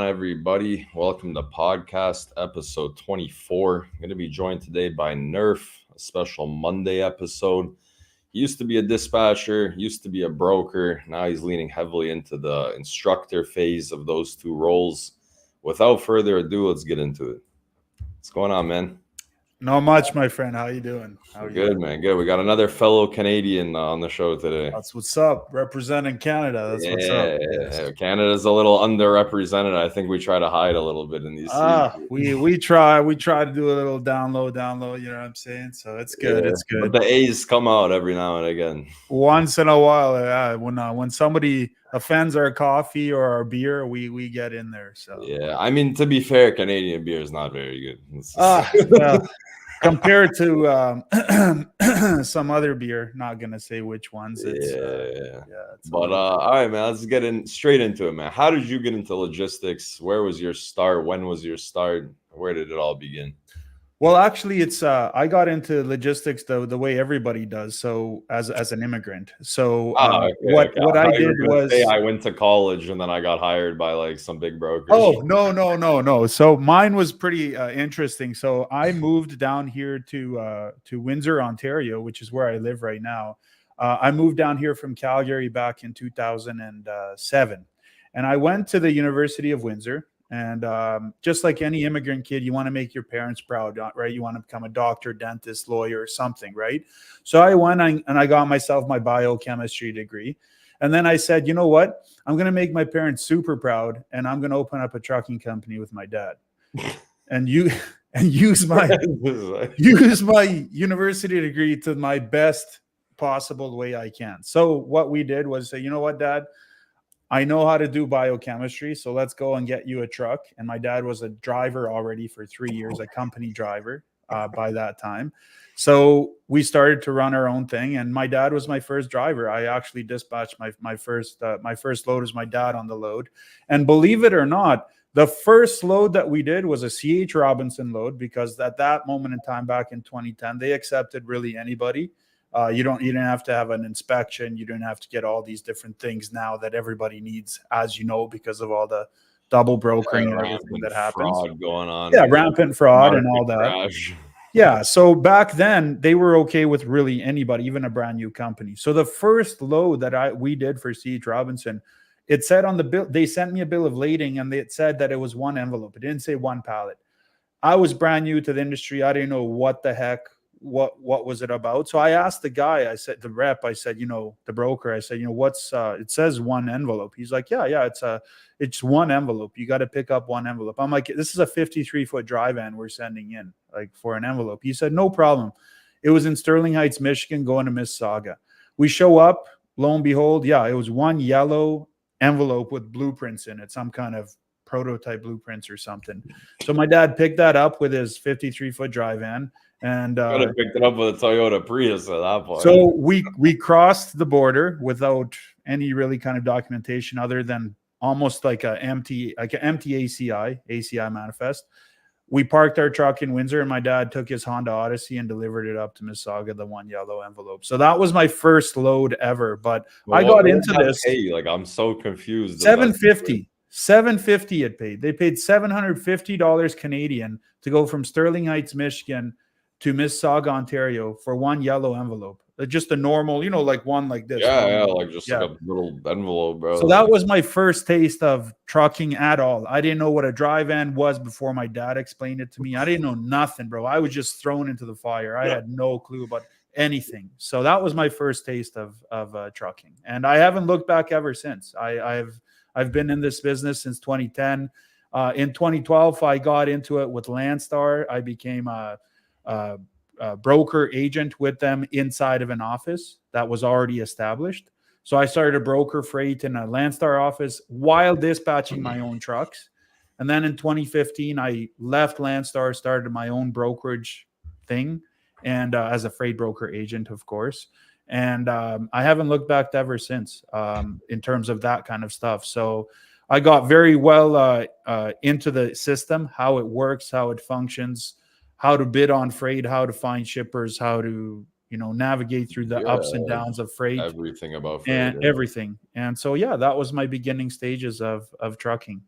everybody? Welcome to podcast episode 24. I'm going to be joined today by Nurf, a special Monday episode. He used to be a dispatcher, used to be a broker. Now he's leaning heavily into the instructor phase of those two roles. Without further ado, let's get into it. What's going on, man? Not much, my friend. How you doing? Good, man. Good. We got another fellow Canadian on the show today. That's what's up. Representing Canada. That's what's up. Yes. Canada's a little underrepresented. I think we try to hide a little bit in these. We try to do a little down low. You know what I'm saying? So it's good. Yeah, it's good. But the A's come out every now and again. Once in a while, when somebody offends our coffee or our beer, we get in there. So yeah, I mean, to be fair, Canadian beer is not very good. Well, compared to some other beer, not gonna say which ones. But all right, man, let's get straight into it, man. How did you get into logistics? Where was your start? When was your start? Where did it all begin? Well, actually, it's I got into logistics the way everybody does. So as an immigrant, so what I did was I went to college and then I got hired by like some big brokers. Oh no! So mine was pretty interesting. So I moved down here to Windsor, Ontario, which is where I live right now. I moved down here from Calgary back in 2007, and I went to the University of Windsor. And just like any immigrant kid, you want to make your parents proud, right? You want to become a doctor, dentist, lawyer, or something, right? So I went and I got myself my biochemistry degree. And then I said, you know what? I'm going to make my parents super proud, and I'm going to open up a trucking company with my dad. and use my university degree to my best possible way I can. So what we did was say, you know what, Dad? I know how to do biochemistry, so let's go and get you a truck. And my dad was a driver already for 3 years, a company driver by that time. So we started to run our own thing, and my dad was my first driver. I actually dispatched my first load was my dad on the load. And believe it or not, the first load that we did was a C.H. Robinson load, because at that moment in time back in 2010, they accepted really anybody. You didn't have to have an inspection. You didn't have to get all these different things now that everybody needs, as you know, because of all the double brokering and everything that happens. Fraud going on. Yeah, rampant fraud and all that. Crash. Yeah, so back then they were okay with really anybody, even a brand new company. So the first load that we did for C.H. Robinson, it said on the bill, they sent me a bill of lading, and it said that it was one envelope. It didn't say one pallet. I was brand new to the industry. I didn't know what the heck. What was it about? So I asked the guy, I said, the rep, I said, the broker, I said, what's it says one envelope. He's like, yeah, it's one envelope. You got to pick up one envelope. I'm like, this is a 53-foot dry van we're sending in, like, for an envelope. He said, no problem. It was in Sterling Heights, Michigan, going to Mississauga. We show up, lo and behold, it was one yellow envelope with blueprints in it, some kind of prototype blueprints or something. So my dad picked that up with his 53-foot dry van. And could have picked it up with a Toyota Prius at that point. So we crossed the border without any really kind of documentation other than almost like an empty ACI manifest. We parked our truck in Windsor, and my dad took his Honda Odyssey and delivered it up to Mississauga, the one yellow envelope. So that was my first load ever. But I got into this. Like, I'm so confused. $750 it paid. They paid $750 Canadian to go from Sterling Heights, Michigan to Mississauga, Ontario for one yellow envelope. Just a normal, like one like this. Like a little envelope, bro. So that was my first taste of trucking at all. I didn't know what a dry van was before my dad explained it to me. I didn't know nothing, bro. I was just thrown into the fire. I had no clue about anything. So that was my first taste of trucking. And I haven't looked back ever since. I've been in this business since 2010. In 2012, I got into it with Landstar. I became a broker agent with them inside of an office that was already established. So I started a broker freight in a Landstar office while dispatching my own trucks. And then in 2015, I left Landstar, started my own brokerage thing, and as a freight broker agent, of course. And I haven't looked back ever since in terms of that kind of stuff. So I got very well into the system, how it works, how it functions, how to bid on freight, how to find shippers, how to, navigate through the ups and downs of freight. Everything about freight. And everything. And so, that was my beginning stages of trucking.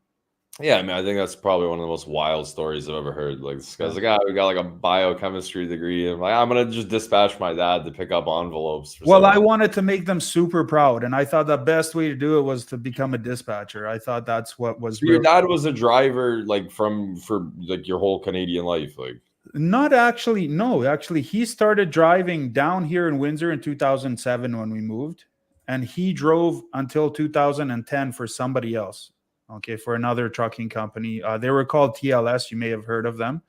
Yeah, I mean, I think that's probably one of the most wild stories I've ever heard. Like this guy's Yeah. like, we got like a biochemistry degree. I'm like, I'm gonna just dispatch my dad to pick up envelopes for Well, some I reason. wanted to make them super proud, and I thought the best way to do it was to become a dispatcher. I thought that's what was So your real. dad was a driver like for like your whole Canadian life, like Not actually, no, actually, he started driving down here in Windsor in 2007 when we moved, and he drove until 2010 for somebody else. Okay, for another trucking company. They were called TLS. You may have heard of them,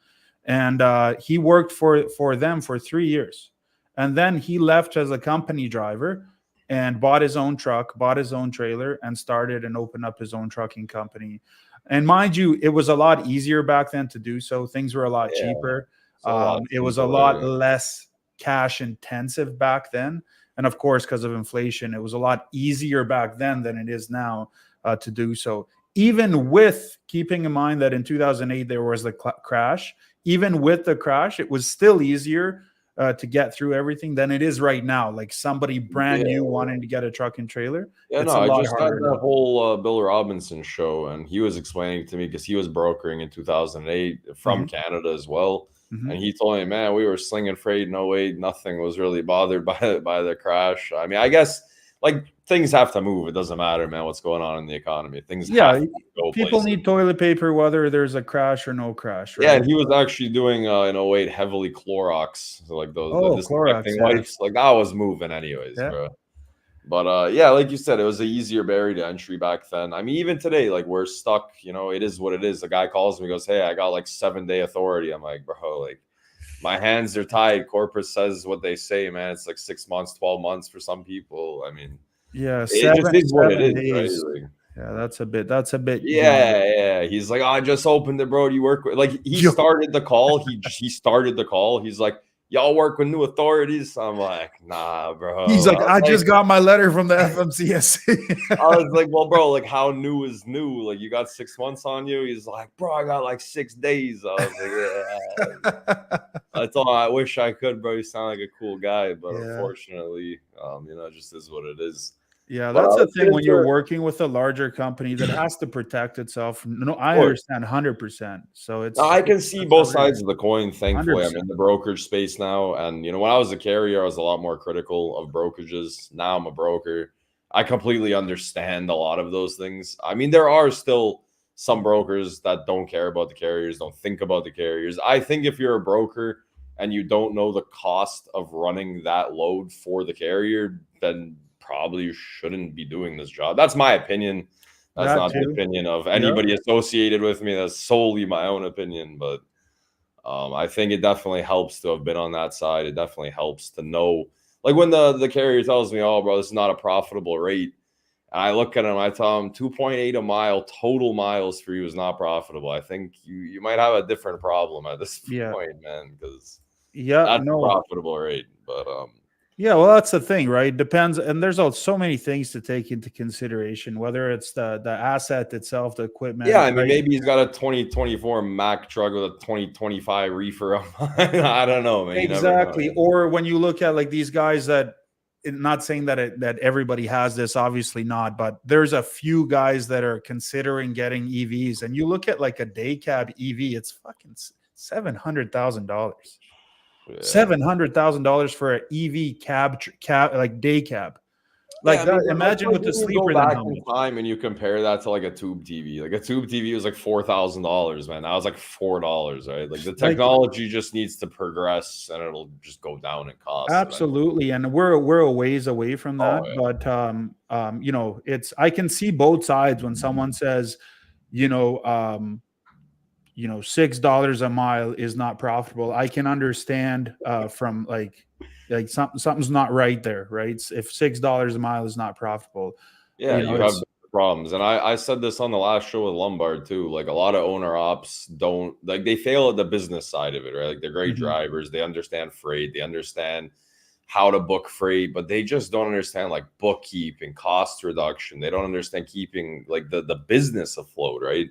and he worked for them for 3 years, and then he left as a company driver and bought his own truck, bought his own trailer, and started and opened up his own trucking company. And mind you, it was a lot easier back then to do so. Things were a lot yeah, cheaper. it's a lot It was a lot simpler. less cash intensive back then. And of course, because of inflation, it was a lot easier back then than it is now to do so. Even with keeping in mind that in 2008 there was the crash, even with the crash, it was still easier to get through everything than it is right now. Like somebody brand new Yeah. wanting to get a truck and trailer, Yeah, it's no, a I lot just had harder that now. whole Bill Robinson show, and he was explaining to me because he was brokering in 2008 from Mhm, Canada as well. mhm. And he told me, man, we were slinging freight in '08. Nothing was really bothered by the crash. I mean, I guess like things have to move. It doesn't matter, man, what's going on in the economy. Things have Yeah, to go people places. need toilet paper whether there's a crash or no crash, Yeah, right? and he was actually doing in '08 heavily Clorox, so like the Oh, Clorox, disinfecting yeah, wipes. Like that was moving anyways, yeah. bro. But yeah, like you said, it was an easier barrier to entry back then. I mean, even today, like we're stuck. You know, it is what it is. The guy calls me, goes, "Hey, I got like 7 day authority." I'm like, bro, like my hands are tied. Corporate says what they say, man. It's like 6 months, 12 months for some people. I mean, Yeah, it just is what it seven is, right? days. Like, Yeah, that's a bit beyond. yeah, yeah. He's like, oh, I just opened it, bro. Do you work with like he Yo, started the call. He started the call. He's like, y'all work with new authorities. I'm like, nah, he's bro. like, I was I like, just got my letter from the FMCSA. I was like, well, bro, like how new is new? Like you got 6 months on you? He's like, bro, I got like 6 days. I was like, yeah. I told him I wish I could, bro. You sound like a cool guy, but Yeah. unfortunately, it just is what it is. Yeah, But that's the let's get thing when you're into working with a larger company that has to protect itself. No, of I course. understand 100%. So Now, it's I can see that's how both it is. sides of the coin. Thankfully, I'm 100%. in the brokerage space now, and when I was a carrier, I was a lot more critical of brokerages. Now I'm a broker. I completely understand a lot of those things. I mean, there are still some brokers that don't care about the carriers, don't think about the carriers. I think if you're a broker and you don't know the cost of running that load for the carrier, then probably you shouldn't be doing this job. That's my opinion. That's That not the too. opinion of Yeah. anybody associated with me. That's solely my own opinion. But I think it definitely helps to have been on that side. It definitely helps to know, like when the carrier tells me, "Oh, bro, this is not a profitable rate." And I look at him, I tell him 2.8 a mile total miles for you is not profitable. I think you might have a different problem at this Yeah. point, man, because Yeah. that's a No. profitable rate. But Yeah, well, that's the thing, right? Depends, and there's also so many things to take into consideration, whether it's the asset itself, the yeah, equipment, I mean, right? maybe he's got a 2024 Mack truck with a 2025 reefer. I don't know, man. You never know. Exactly. Or when you look at like these guys that, not saying that everybody has this, obviously not, but there's a few guys that are considering getting EVs, and you look at like a day cab EV, it's fucking $700,000. Yeah. $700,000 for an EV cab like day cab. Yeah, Like I mean, that. but that's Imagine like with the when you go sleeper, then back how in much? time and you compare that to like a tube TV. Like a tube TV was like $4,000, man. That was like $4, right? Like the Like technology just needs to progress and it'll just go down in cost eventually. absolutely, and we're a ways away from Oh that. But it's I can see both sides when someone says, you know, $6 a mile is not profitable. I can understand from like something's not right there, right? If $6 a mile is not profitable, yeah, you have it's problems. And I said this on the last show with Lombard too. Like a lot of owner ops don't like they fail at the business side of it, right? Like they're great mhm. drivers, they understand freight, they understand how to book freight, but they just don't understand like bookkeeping, cost reduction. They don't understand keeping like the business afloat, right?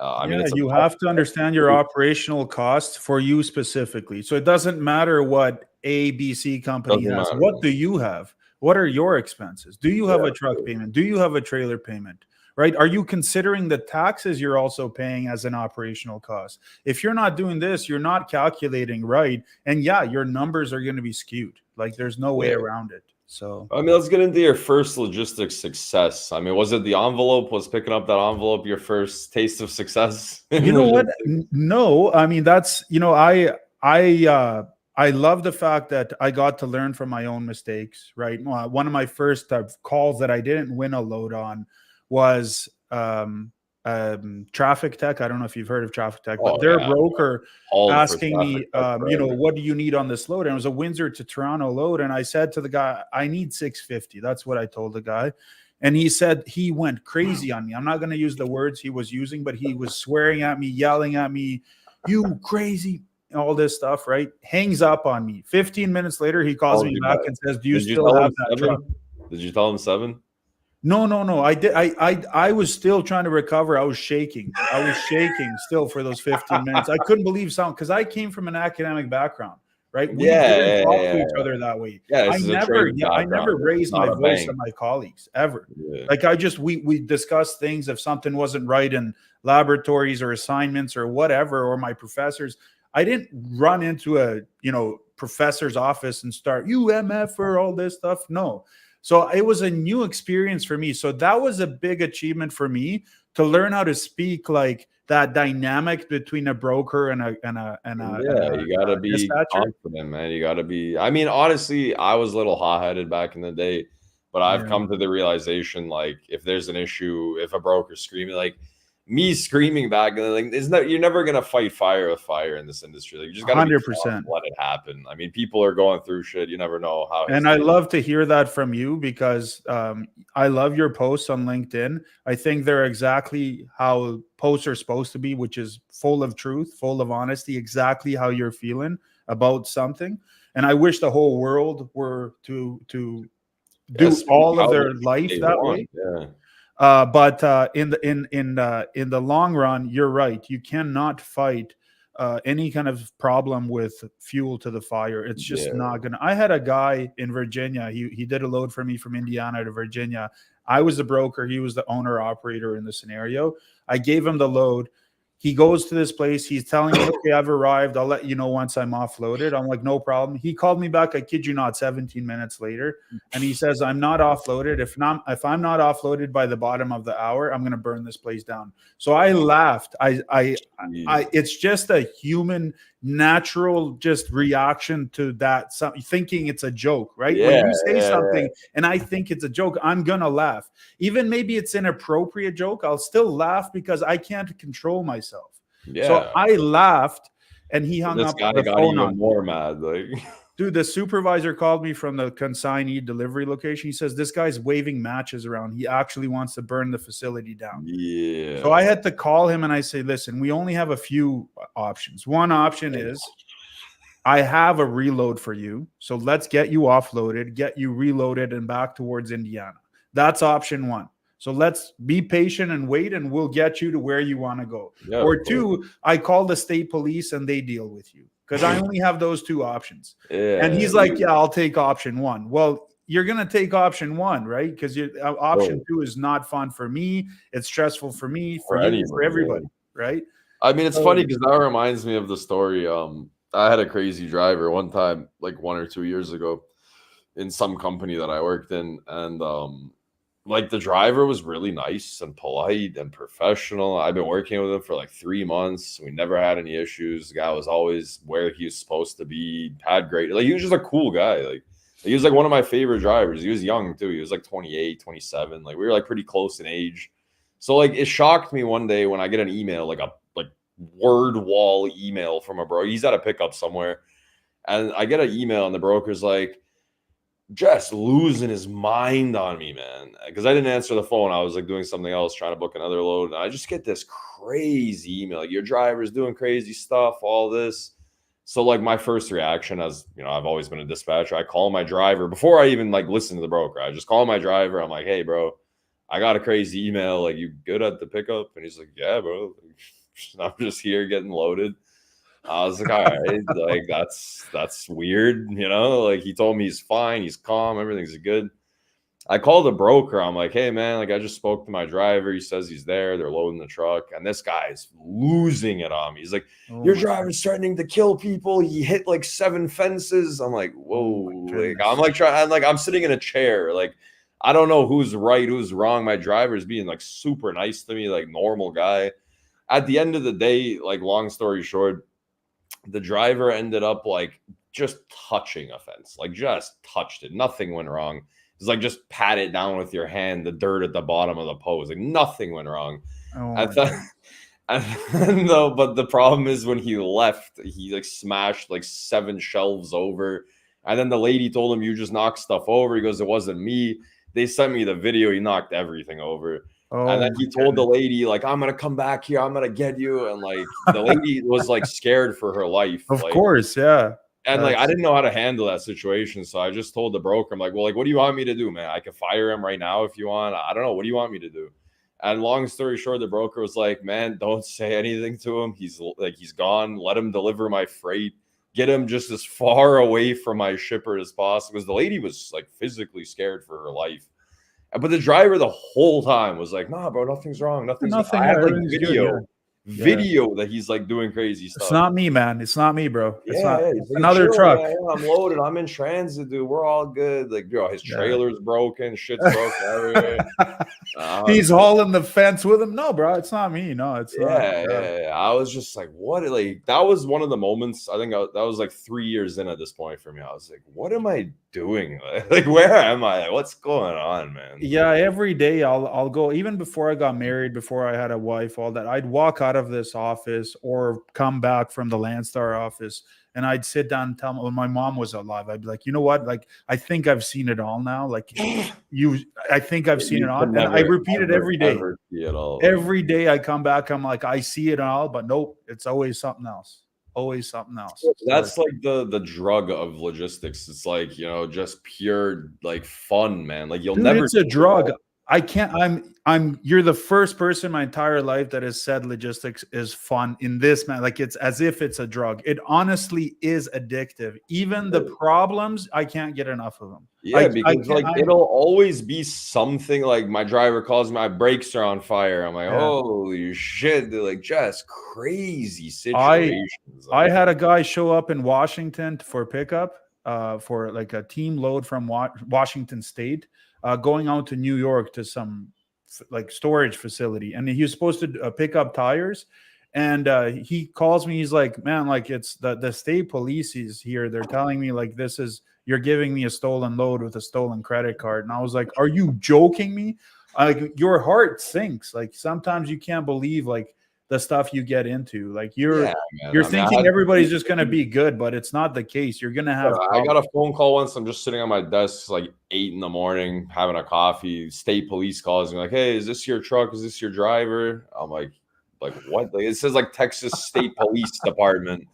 I mean, Yeah, it's a you tough have to understand your operational costs for you specifically. So it doesn't matter what ABC company doesn't has. matter. What do you have? What are your expenses? Do you have Yeah, a truck payment? Do you have a trailer payment? right? Are you considering the taxes you're also paying as an operational cost? If you're not doing this, you're not calculating right. And yeah, your numbers are going to be skewed. Like there's no way Yeah. around it. So I mean, let's get into your first logistics success. I mean, was it the envelope? Was picking up that envelope your first taste of success in you know what? logistics? No, I mean that's I love the fact that I got to learn from my own mistakes. Right, one of my first calls that I didn't win a load on was Traffic Tech. I don't know if you've heard of Traffic Tech, but Oh their yeah, broker hauled for asking traffic me, tech forever. what do you need on this load? And it was a Windsor to Toronto load, and I said to the guy, I need 650. That's what I told the guy. And he said he went crazy on me. I'm not going to use the words he was using, but he was swearing at me, yelling at me, you crazy, all this stuff, right? Hangs up on me. 15 minutes later, he calls Called me you back back. and says, do you Did you still tell have him that truck? 7? Did you tell him 7? No. I did. I was still trying to recover. I was shaking still for those 15 minutes. I couldn't believe something because I came from an academic background, right? We didn't talk to each other that way. Yeah, I this is a never, trading I background. never This is raised not my a voice bank. at my colleagues ever. Yeah. Like we discussed things if something wasn't right in laboratories or assignments or whatever, or my professors. I didn't run into a professor's office and start UMF or all this stuff. No. So it was a new experience for me. So that was a big achievement for me to learn how to speak like that dynamic between a broker and You got to be dispatcher. confident, man. You got to be. I mean, honestly, I was a little hot-headed back in the day, but I've Yeah. come to the realization, like, if there's an issue, if a broker's screaming, like me screaming back, like, you're never gonna fight fire with fire in this industry. Like, you just got to be calm 100%. and let it happen. I mean, people are going through shit. You never know how his And I day. love to hear that from you because I love your posts on LinkedIn. I think they're exactly how posts are supposed to be, which is full of truth, full of honesty, exactly how you're feeling about something. And I wish the whole world were to do all of their life that way. Yeah. But in the long run, you're right. You cannot fight any kind of problem with fuel to the fire. It's just not gonna. I had a guy in Virginia. He did a load for me from Indiana to Virginia. I was the broker. He was the owner operator in the scenario. I gave him the load. He goes to this place. He's telling me, okay, I've arrived. I'll let you know once I'm offloaded. I'm like, no problem. He called me back. I kid you not, 17 minutes later. And he says, I'm not offloaded. If I'm not offloaded by the bottom of the hour, I'm going to burn this place down. So I laughed. It's just a human natural just reaction to that, thinking it's a joke, right? Yeah, when you say something and I think it's a joke, I'm going to laugh. Even maybe it's an inappropriate joke, I'll still laugh because I can't control myself. Yeah. So I laughed and he hung This up guy the got phone even on. more mad. Like, Dude, the supervisor called me from the consignee delivery location. He says, this guy's waving matches around. He actually wants to burn the facility down. yeah. So I had to call him and I say, listen, we only have a few options. One option is I have a reload for you. So let's get you offloaded, get you reloaded and back towards Indiana. That's option one. So let's be patient and wait, and we'll get you to where you want to go. Yeah, or two, I call the state police and they deal with you because I only have those two options. Yeah. And he's like, yeah, I'll take option one. Well, you're going to take option one, right? Because option two is not fun for me. It's stressful for me, for you, anyone, for everybody, right? I mean, it's funny because that reminds me of the story. I had a crazy driver one time, like 1 or 2 years ago, in some company that I worked in, and like the driver was really nice and polite and professional. I've been working with him for like 3 months. We never had any issues. The guy was always where he was supposed to be. Had great, like he was just a cool guy. Like he was like one of my favorite drivers. He was young too. He was like 28, 27. Like we were like pretty close in age. So like it shocked me one day when I get an email, like a word wall email from a bro. He's at a pickup somewhere, and I get an email, and the broker's like, just losing his mind on me, man. Because I didn't answer the phone. I was like doing something else, trying to book another load. And I just get this crazy email. Like, your driver's doing crazy stuff, all this. So like my first reaction, as you know, I've always been a dispatcher. I call my driver before I even like listen to the broker. I just call my driver. I'm like, hey, bro, I got a crazy email. Like, you good at the pickup? And he's like, yeah, bro. I'm just here getting loaded. I was like, all right, like that's weird, you know. Like he told me he's fine, he's calm, everything's good. I called the broker. I'm like, hey man, like I just spoke to my driver. He says he's there. They're loading the truck, and this guy's losing it on me. He's like, Oh your my, driver's threatening to kill people. He hit like 7 fences. I'm like, oh my whoa. Like I'm goodness. like trying. I'm sitting in a chair. Like I don't know who's right, who's wrong. My driver's being like super nice to me, like normal guy. At the end of the day, like long story short, the driver ended up like just touching a fence, like just touched it. Nothing went wrong. It's like just pat it down with your hand, the dirt at the bottom of the post. Like nothing went wrong. Oh I my thought, goodness. no, but the problem is when he left, he like smashed like 7 shelves over. And then the lady told him, you just knocked stuff over. He goes, it wasn't me. They sent me the video. He knocked everything over. And Oh then my he told the goodness. lady, like, I'm gonna come back here, I'm gonna get you. And like the lady was like scared for her life. Of Like, course, yeah. and like I That's didn't know how to handle that situation. So I just told the broker, I'm like, well, like, what do you want me to do, man? I could fire him right now if you want. I don't know. What do you want me to do? And long story short, the broker was like, man, don't say anything to him. He's like, he's gone. Let him deliver my freight. Get him just as far away from my shipper as possible. Because the lady was like physically scared for her life. But the driver the whole time was like, nah, bro, nothing's wrong. Nothing's. nothing. I Yeah, have like everything's good. Yeah, video, yeah. video that he's like doing crazy It's stuff. not me, man. It's not me, bro. It's Yeah, not. yeah. It's He's like, another chill, truck. man. Yeah, I'm loaded. I'm in transit, dude. We're all good. Like, bro, his Yeah. trailer's broken. Shit's broken everywhere. He's hauling the fence with him. No, bro, it's not me. No, it's not. Yeah, yeah, yeah. I was just like, what? Like, that was one of the moments. I think that was like 3 years in at this point for me. I was like, what am I doing? Like, where am I? Like, what's going on, man? Yeah, every day I'll go. Even before I got married, before I had a wife, all that, I'd walk out of this office or come back from the Landstar office, and I'd sit down and tell when my mom was alive. I'd be like, you know what? Like, I think I've seen it all now. Like, I think I've seen You it all, can and I never, repeat it ever, every day. ever see it all. Like, Every day I come back, I'm like, I see it all, but nope, it's always something else. Always something else. So, that's like the drug of logistics. It's like, just pure like fun, man. Like you'll dude, never it's a see it drug. all. I can't. You're the first person in my entire life that has said logistics is fun in this, man. Like it's as if it's a drug. It honestly is addictive. Even the problems, I can't get enough of them. Yeah, I because can't. like it'll always be something. Like my driver calls me, my brakes are on fire. I'm like, Yeah. holy shit! They're like just crazy I situations. I Like, had a guy show up in Washington for pickup, for like a team load from Washington State, going out to New York to some like storage facility, and he was supposed to pick up tires. And he calls me. He's like, "Man, like it's the state police is here. They're telling me like you're giving me a stolen load with a stolen credit card." And I was like, "Are you joking me?" Like your heart sinks. Like sometimes you can't believe like the stuff you get into. Like yeah, man. you're I mean, thinking everybody's just going to be good, but it's not the case. You're going to have I problems. got a phone call once. I'm just sitting on my desk, like 8 in the morning, having a coffee. State police calls me like, "Hey, is this your truck? Is this your driver?" I'm like what? Like it says like Texas State Police Department.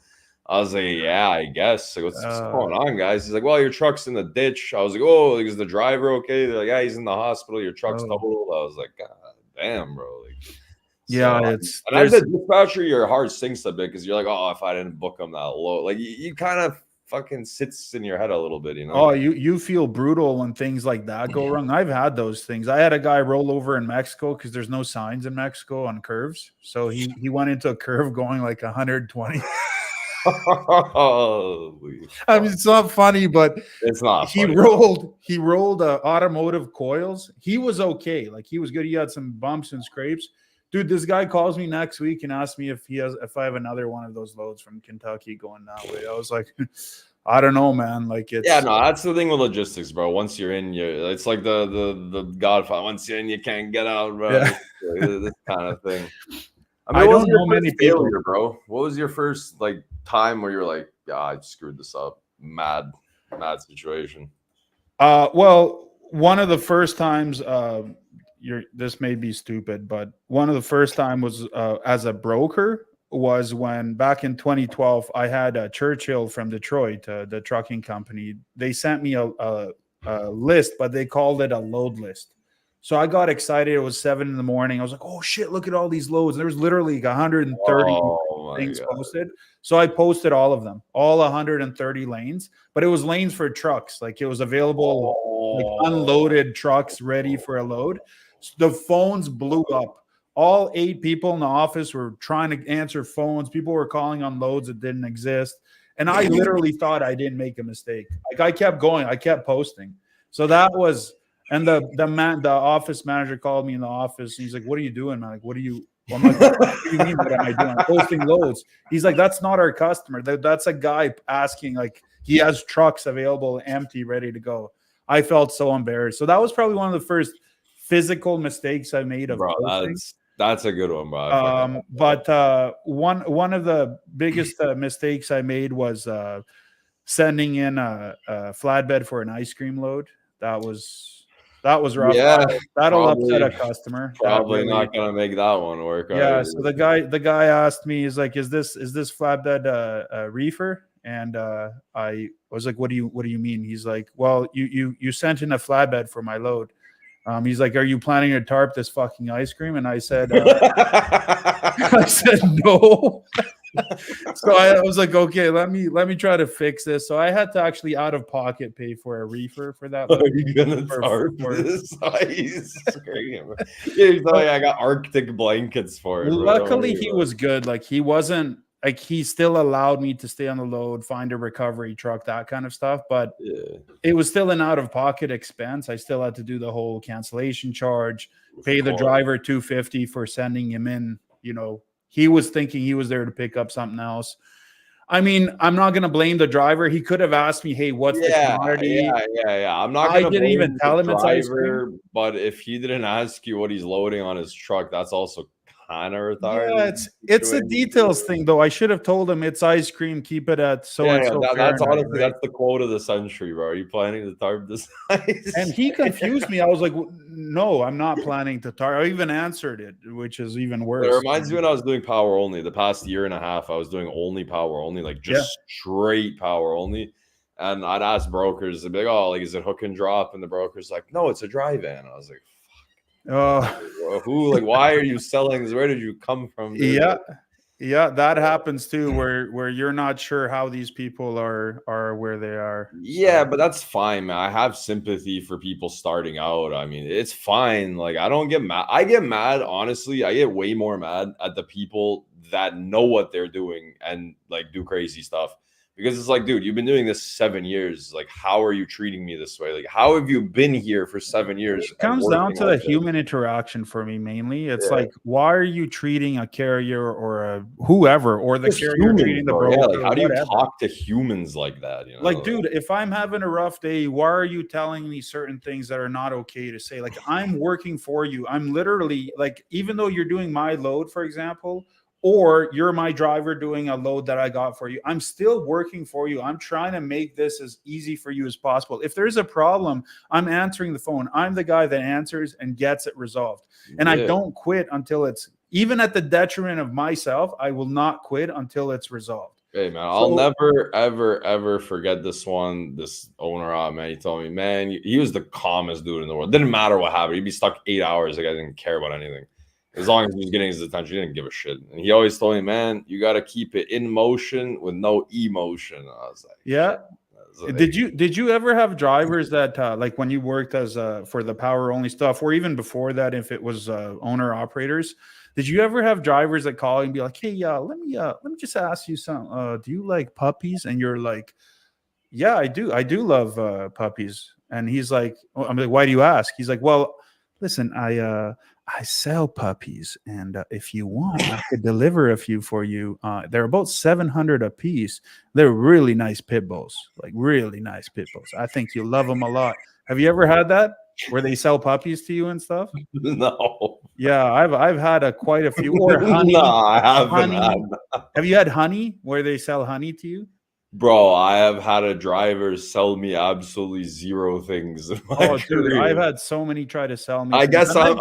I was like, yeah, I guess. Like, what's going on, guys? He's like, well, your truck's in the ditch. I was like, oh, like, is the driver okay? They're like, yeah, he's in the hospital. Your truck's Oh, totaled. I was like, God damn, bro. Like, yeah, so, it's and as there's a dispatcher, your heart sinks a bit because you're like, oh, if I didn't book him that low, like you kind of fucking sits in your head a little bit, you know? oh, you feel brutal when things like that go wrong. I've had those things. I had a guy roll over in Mexico because there's no signs in Mexico on curves. So he went into a curve going like 120. I mean, it's not funny, but It's not he funny. rolled automotive coils. He was okay. Like he was good. He had some bumps and scrapes. Dude, this guy calls me next week and asks me if I have another one of those loads from Kentucky going that way. I was like, I don't know, man. Like Yeah, it's no, that's the thing with logistics, bro. Once you're in, it's like the Godfather. Once you're in, you can't get out, bro. yeah. This kind of thing. I mean, I what was don't your know first many people. failure, bro? What was your first like time where you're like, yeah, I screwed this up? Mad situation. Well, one of the first times, this may be stupid, but one of the first time was as a broker was when back in 2012 I had Churchill from Detroit, the trucking company. They sent me a list, but they called it a load list. So I got excited. It was 7 in the morning. I was like, oh shit, look at all these loads. There was literally like 130 things posted. So I posted all of them, all 130 lanes, but it was lanes for trucks. Like it was available, like unloaded trucks ready for a load. So the phones blew up. All 8 people in the office were trying to answer phones. People were calling on loads that didn't exist. And I literally thought I didn't make a mistake. Like I kept going. I kept posting. So that was, and the office manager called me in the office. And he's like, what are you doing, man? Like, what are you, I'm like, what do you mean what am I doing? I'm posting loads. He's like, that's not our customer. That's a guy asking, like, he has trucks available, empty, ready to go. I felt so embarrassed. So that was probably one of the first physical mistakes I made of posting. That's a good one, bro. But one of the biggest mistakes I made was sending in a flatbed for an ice cream load. That was rough. Yeah, that'll upset a customer. Probably not gonna make that one work. Yeah. Either. So the guy asked me, he's like, "Is this flatbed a reefer?" And I was like, "What do you mean?" He's like, "Well, you sent in a flatbed for my load." He's like, "Are you planning to tarp this fucking ice cream?" And I said, "I said no." So I was like, "Okay, let me try to fix this." So I had to actually out of pocket pay for a reefer for that. Are you gonna tarp this ice cream? I got Arctic blankets for it. Luckily, he was good. Like he wasn't. Like he still allowed me to stay on the load, find a recovery truck, that kind of stuff. But it was still an out-of-pocket expense. I still had to do the whole cancellation charge, pay the driver $250 for sending him in. You know, he was thinking he was there to pick up something else. I mean, I'm not going to blame the driver. He could have asked me, "Hey, what's the commodity?" Yeah. I'm not going to. I didn't even tell him it's ice cream. But if he didn't ask you what he's loading on his truck, that's also kind of retarded. Yeah, it's a details thing, though. I should have told him it's ice cream. Keep it at so and so. That's honestly that's the quote of the century, bro. Are you planning to tarp this ice? And he confused me. I was like, "No, I'm not planning to tarp." I even answered it, which is even worse. It reminds me when I was doing power only. The past year and a half, I was doing only power only, like just straight power only. And I'd ask brokers, they'd be like, "Oh, like is it hook and drop?" And the broker's like, "No, it's a dry van." I was like, who, like, why are you selling this? Where did you come from, dude? Yeah, that happens too, where you're not sure how these people are where they are. Yeah, but that's fine, man. I have sympathy for people starting out. I mean, it's fine. Like, I don't get mad. I get mad, honestly. I get way more mad at the people that know what they're doing and like do crazy stuff. Because it's like, dude, you've been doing this 7 years. Like, how are you treating me this way? Like, how have you been here for 7 years? It comes down to the human interaction for me, mainly. It's like, why are you treating a carrier or a whoever or the carrier treating the broker? Like, how do you talk to humans like that? You know? Like, dude, if I'm having a rough day, why are you telling me certain things that are not okay to say? Like, I'm working for you. I'm literally, like, even though you're doing my load, for example, or you're my driver doing a load that I got for you, I'm still working for you. I'm trying to make this as easy for you as possible. If there's a problem, I'm answering the phone. I'm the guy that answers and gets it resolved. And I don't quit until it's, even at the detriment of myself, I will not quit until it's resolved. Hey, man, I'll never, ever, ever forget this one. This owner, man, he told me, man, he was the calmest dude in the world. Didn't matter what happened. He'd be stuck 8 hours. Like, I didn't care about anything. As long as he was getting his attention, he didn't give a shit. And he always told me, man, you got to keep it in motion with no emotion. I was like, yeah. Did you ever have drivers that like when you worked as for the power only stuff, or even before that, if it was owner operators, did you ever have drivers that call and be like, "Hey, let me just ask you something. Do you like puppies?" And you're like, "Yeah, I do. I do love puppies." And he's like, I'm like, "Why do you ask?" He's like, "Well, listen, I sell puppies, and if you want, I could deliver a few for you. They're about 700 a piece. They're really nice pit bulls, like really nice pit bulls. I think you'll love them a lot." Have you ever had that where they sell puppies to you and stuff? No. Yeah, I've had quite a few. Or honey. No, I haven't. Have you had honey where they sell honey to you? Bro, I have had a driver sell me absolutely zero things. Dude, I've had so many try to sell me. I guess I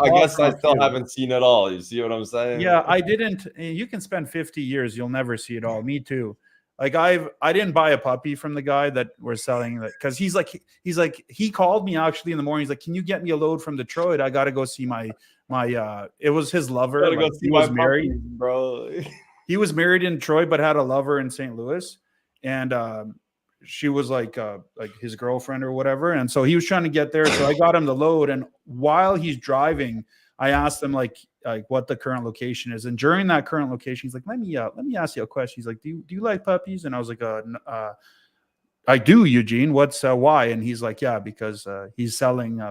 still haven't seen it all. You see what I'm saying? Yeah, I didn't. You can spend 50 years, you'll never see it all. Me too. Like I didn't buy a puppy from the guy that we're selling that, because he's like he called me actually in the morning. He's like, can you get me a load from Detroit? I got to go see my it was his lover. Gotta go Like see he my was married. puppies, bro. He was married in Detroit, but had a lover in St. Louis, and she was like his girlfriend or whatever. And so he was trying to get there. So I got him the load, and while he's driving, I asked him like what the current location is. And during that current location, he's like, let me ask you a question. He's like, do you like puppies? And I was like, I do, Eugene. What's why? And he's like, yeah, because he's selling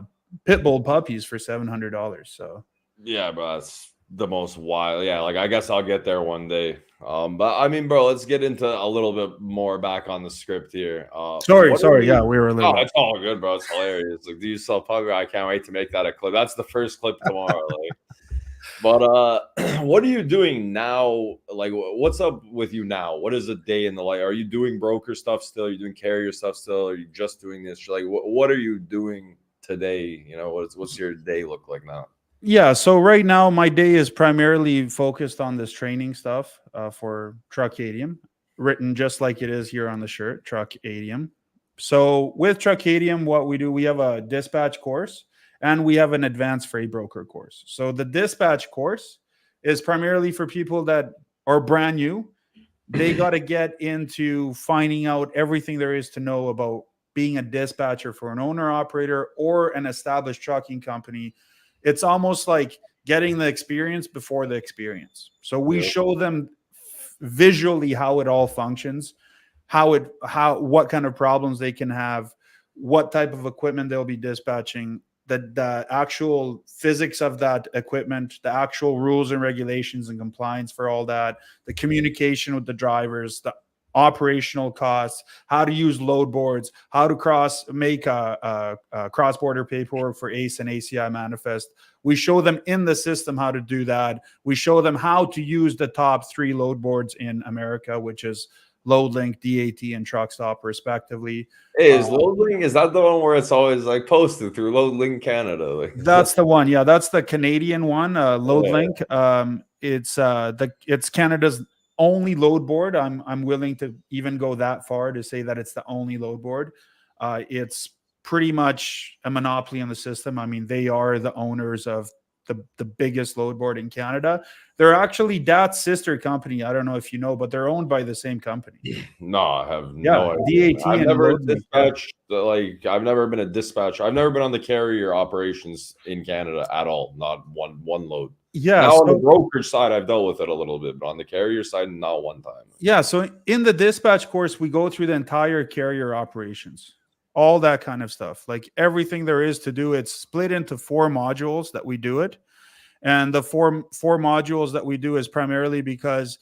pit bull puppies for $700. So Yeah, bro, that's the most wild. Yeah, like I guess I'll get there one day. But I mean, bro, let's get into a little bit more back on the script here. sorry, yeah, we were a little. Oh, it's all good, bro. It's hilarious. Like, do you sell puppy? I can't wait to make that a clip. That's the first clip tomorrow. Like, but what are you doing now? Like, what's up with you now? What is a day in the life? Are you doing broker stuff still? Are you doing carrier stuff still? Are you just doing this? Like, what are you doing today? You know, what's your day look like now? Yeah, so right now my day is primarily focused on this training stuff for Truckadium, written just like it is here on the shirt, Truckadium. So with Truckadium, what we do, we have a dispatch course and we have an advanced freight broker course. So the dispatch course is primarily for people that are brand new. They got to get into finding out everything there is to know about being a dispatcher for an owner operator or an established trucking company. It's almost like getting the experience before the experience. So we show them visually how it all functions, what kind of problems they can have, what type of equipment they'll be dispatching, the actual physics of that equipment, the actual rules and regulations and compliance for all that, the communication with the drivers, the operational costs, how to use load boards, how to make cross-border paperwork for ACE and ACI manifest. We show them in the system how to do that. We show them how to use the top 3 load boards in America, which is LoadLink, DAT, and TruckStop, respectively. Is LoadLink, is that the one where it's always like posted through LoadLink Canada? Like, that's the one. Yeah, that's the Canadian one. LoadLink. Yeah. It's Canada's only load board. I'm willing to even go that far to say that it's the only load board. It's pretty much a monopoly on the system. I mean, they are the owners of the biggest load board in Canada. They're actually DAT's sister company. I don't know if you know, but they're owned by the same company. No, I have no idea. DAT I've and never LoadLink, dispatched, like, I've never been a dispatcher. I've never been on the carrier operations in Canada at all. Not one load. Yeah. Now on the brokerage side, I've dealt with it a little bit, but on the carrier side, not one time. Yeah. So in the dispatch course, we go through the entire carrier operations, all that kind of stuff, like everything there is to do. It's split into 4 modules that we do it. And the four modules that we do is primarily because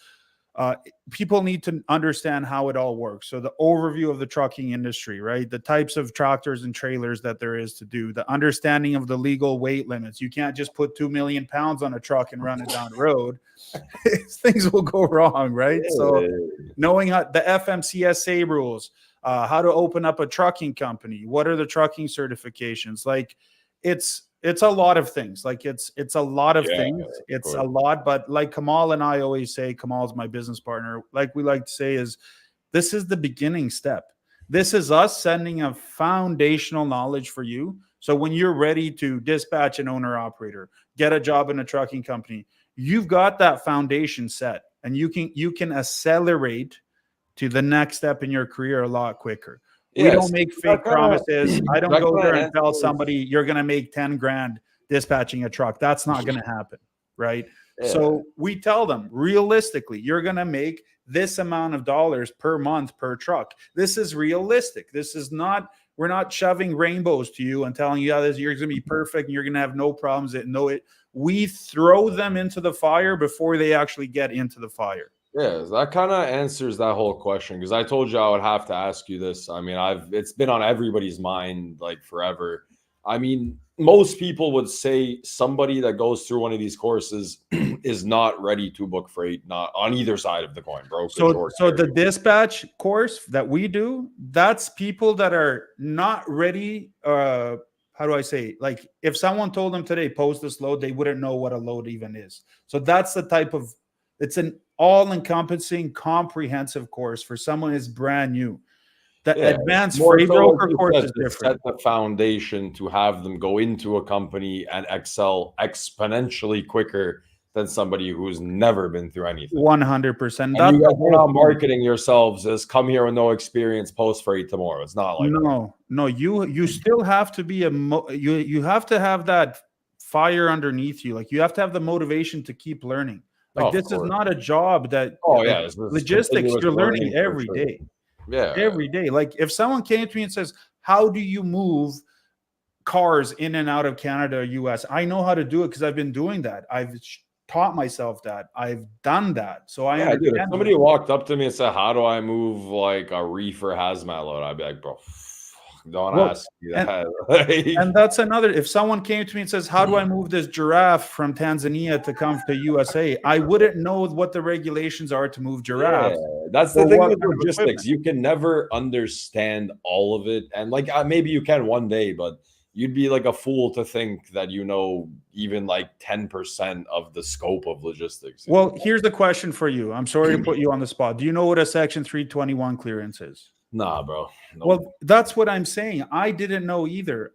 people need to understand how it all works. So the overview of the trucking industry, right? The types of tractors and trailers that there is to do, the understanding of the legal weight limits. You can't just put 2 million pounds on a truck and run it down the road. Things will go wrong, right? Yeah. So knowing how the FMCSA rules, how to open up a trucking company, what are the trucking certifications? Like it's a lot of things. Like it's a lot of things. It's a lot, but like Kamal and I always say, Kamal's my business partner. Like we like to say is this is the beginning step. This is us sending a foundational knowledge for you. So when you're ready to dispatch an owner operator, get a job in a trucking company, you've got that foundation set and you can accelerate to the next step in your career a lot quicker. We don't make fake promises. I don't go there and tell somebody you're going to make 10 grand dispatching a truck. That's not going to happen, right? Yeah. So we tell them realistically, you're going to make this amount of dollars per month per truck. This is realistic. This is not, we're not shoving rainbows to you and telling you, yeah, you're going to be perfect and you're going to have no problems. We throw them into the fire before they actually get into the fire. Yeah, that kind of answers that whole question because I told you I would have to ask you this. I mean, it's been on everybody's mind like forever. I mean, most people would say somebody that goes through one of these courses is not ready to book freight, not on either side of the coin, brokerage. So the dispatch course that we do, that's people that are not ready. How do I say? Like if someone told them today, post this load, they wouldn't know what a load even is. So that's the type of, it's an all-encompassing, comprehensive course for someone who's brand new. The advanced more freight so, broker like course said, is to different. set the foundation to have them go into a company and excel exponentially quicker than somebody who's never been through anything. 100%. And That's you guys the are not whole point. marketing yourselves as come here with no experience, post freight tomorrow. It's not like that. No. You still have to be you have to have that fire underneath you. Like you have to have the motivation to keep learning. Like this is not a job that This is logistics you're learning every sure. day. Yeah. Every day. Like if someone came to me and says, "How do you move cars in and out of Canada or US?" I know how to do it because I've been doing that. I've taught myself that. I've done that. So I understand. Dude, if somebody walked up to me and said, "How do I move like a reefer hazmat load?" I'd be like, "Bro, don't ask me that." And that's another. If someone came to me and says, "How do I move this giraffe from Tanzania to come to USA?" I wouldn't know what the regulations are to move giraffes. That's the thing with logistics. You can never understand all of it. And like maybe you can one day, but you'd be like a fool to think that you know even like 10% of the scope of logistics. Well, here's the question for you. I'm sorry to put you on the spot. Do you know what a Section 321 clearance is? Nah, bro. Nope. Well, that's what I'm saying. I didn't know either.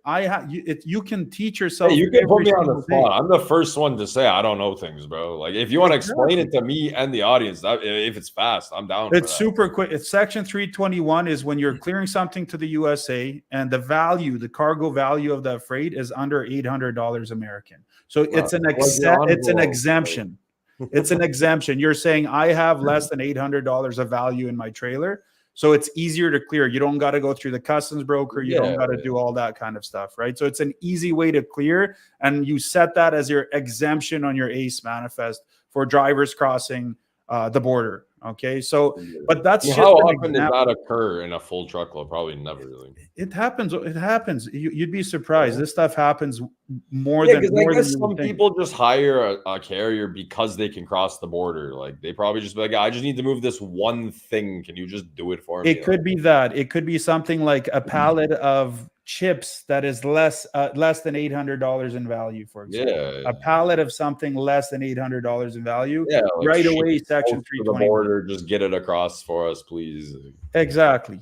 You can teach yourself. Hey, you can put me on the spot. I'm the first one to say I don't know things, bro. Like if you want to explain it to me and the audience, if it's fast, I'm down. It's super quick. It's Section 321 is when you're clearing something to the USA and the cargo value of that freight is under $800 American. So it's an exemption. It's an exemption. You're saying I have less than $800 of value in my trailer. So it's easier to clear. You don't got to go through the customs broker. You don't got to do all that kind of stuff, right? So it's an easy way to clear, and you set that as your exemption on your ACE manifest for drivers crossing the border. Okay, so but that's just how often does that occur in a full truckload? Probably never really. It happens. It happens. You'd be surprised. This stuff happens more than more I guess some people just hire a carrier because they can cross the border. Like they probably just be like, I just need to move this one thing. Can you just do it for me? It could be that. It could be something like a pallet of chips that is less than $800 in value, for example. A pallet of something less than $800 in value. Like right away, Section 321. The border, just get it across for us, please. Exactly.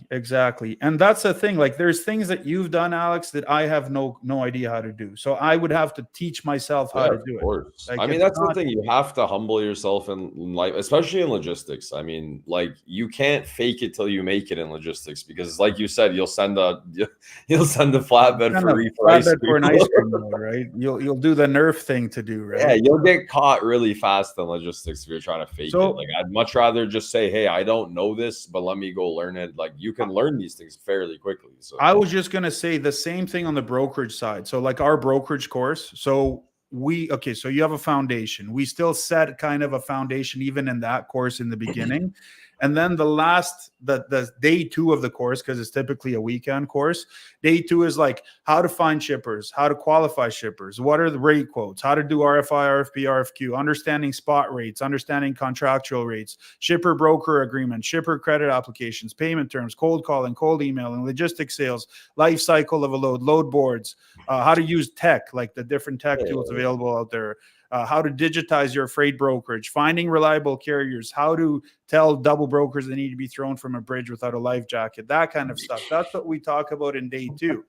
And that's the thing. Like there's things that you've done, Alex, that I have no idea how to do. So I would have to teach myself how to do it. Like, I mean, that's the thing. You have to humble yourself in life, especially in logistics. I mean, like you can't fake it till you make it in logistics because, like you said, you'll send a flatbed for an ice cream load, right? You'll do the Nurf thing to do, right? Yeah, you'll get caught really fast in logistics if you're trying to fake it. Like I'd much rather just say, "Hey, I don't know this, but let me go learn it." Like you can learn these things fairly quickly. So I was just gonna say the same thing on the brokerage side. So like our brokerage course, so you have a foundation. We still set kind of a foundation even in that course in the beginning. And then the day 2 of the course, because it's typically a weekend course, day 2 is like how to find shippers, how to qualify shippers, what are the rate quotes, how to do RFI, RFP, RFQ, understanding spot rates, understanding contractual rates, shipper broker agreement, shipper credit applications, payment terms, cold calling, cold emailing, logistics sales, life cycle of a load boards, how to use tech, like the different tech tools available out there. How to digitize your freight brokerage, finding reliable carriers, how to tell double brokers they need to be thrown from a bridge without a life jacket, that kind of stuff. That's what we talk about in day 2.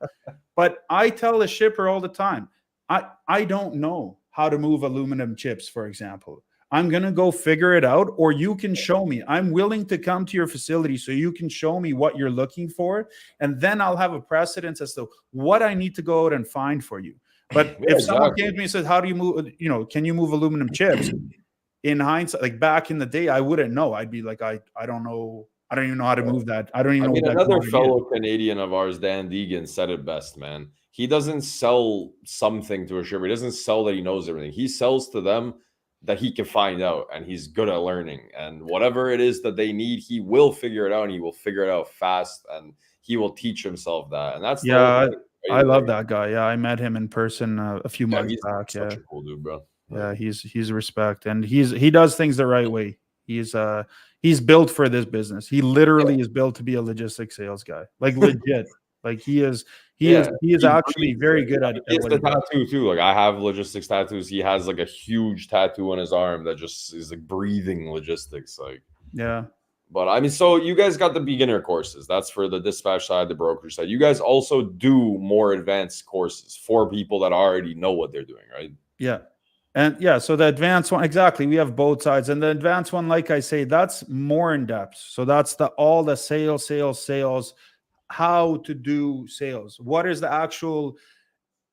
But I tell the shipper all the time, I don't know how to move aluminum chips, for example. I'm going to go figure it out, or you can show me. I'm willing to come to your facility so you can show me what you're looking for, and then I'll have a precedence as to what I need to go out and find for you. But if someone came to me and said, "How do you move? Can you move aluminum chips?" In hindsight, like back in the day, I wouldn't know. I'd be like, I don't know. I don't even know how to move that. I don't even know. What another fellow Canadian of ours, Dan Deegan, said it best, man. He doesn't sell something to a shipper. He doesn't sell that he knows everything. He sells to them that he can find out, and he's good at learning. And whatever it is that they need, he will figure it out, and he will figure it out fast, and he will teach himself that. And that's I love that guy. Yeah, I met him in person a few months back. Such a cool dude, bro. Yeah, he's respect, and he does things the right way. He's built for this business. He literally is built to be a logistics sales guy, like legit. Like he's He is he actually breathes very it. good Yeah, at he has what the he does. tattoo too. Like I have logistics tattoos. He has like a huge tattoo on his arm that just is like breathing logistics. Like, Yeah. but I mean, so you guys got the beginner courses. That's for the dispatch side, the brokerage side. You guys also do more advanced courses for people that already know what they're doing, right? Yeah. And yeah, so the advanced one, exactly. We have both sides. And the advanced one, like I say, that's more in depth. So that's all the sales, how to do sales. What is the actual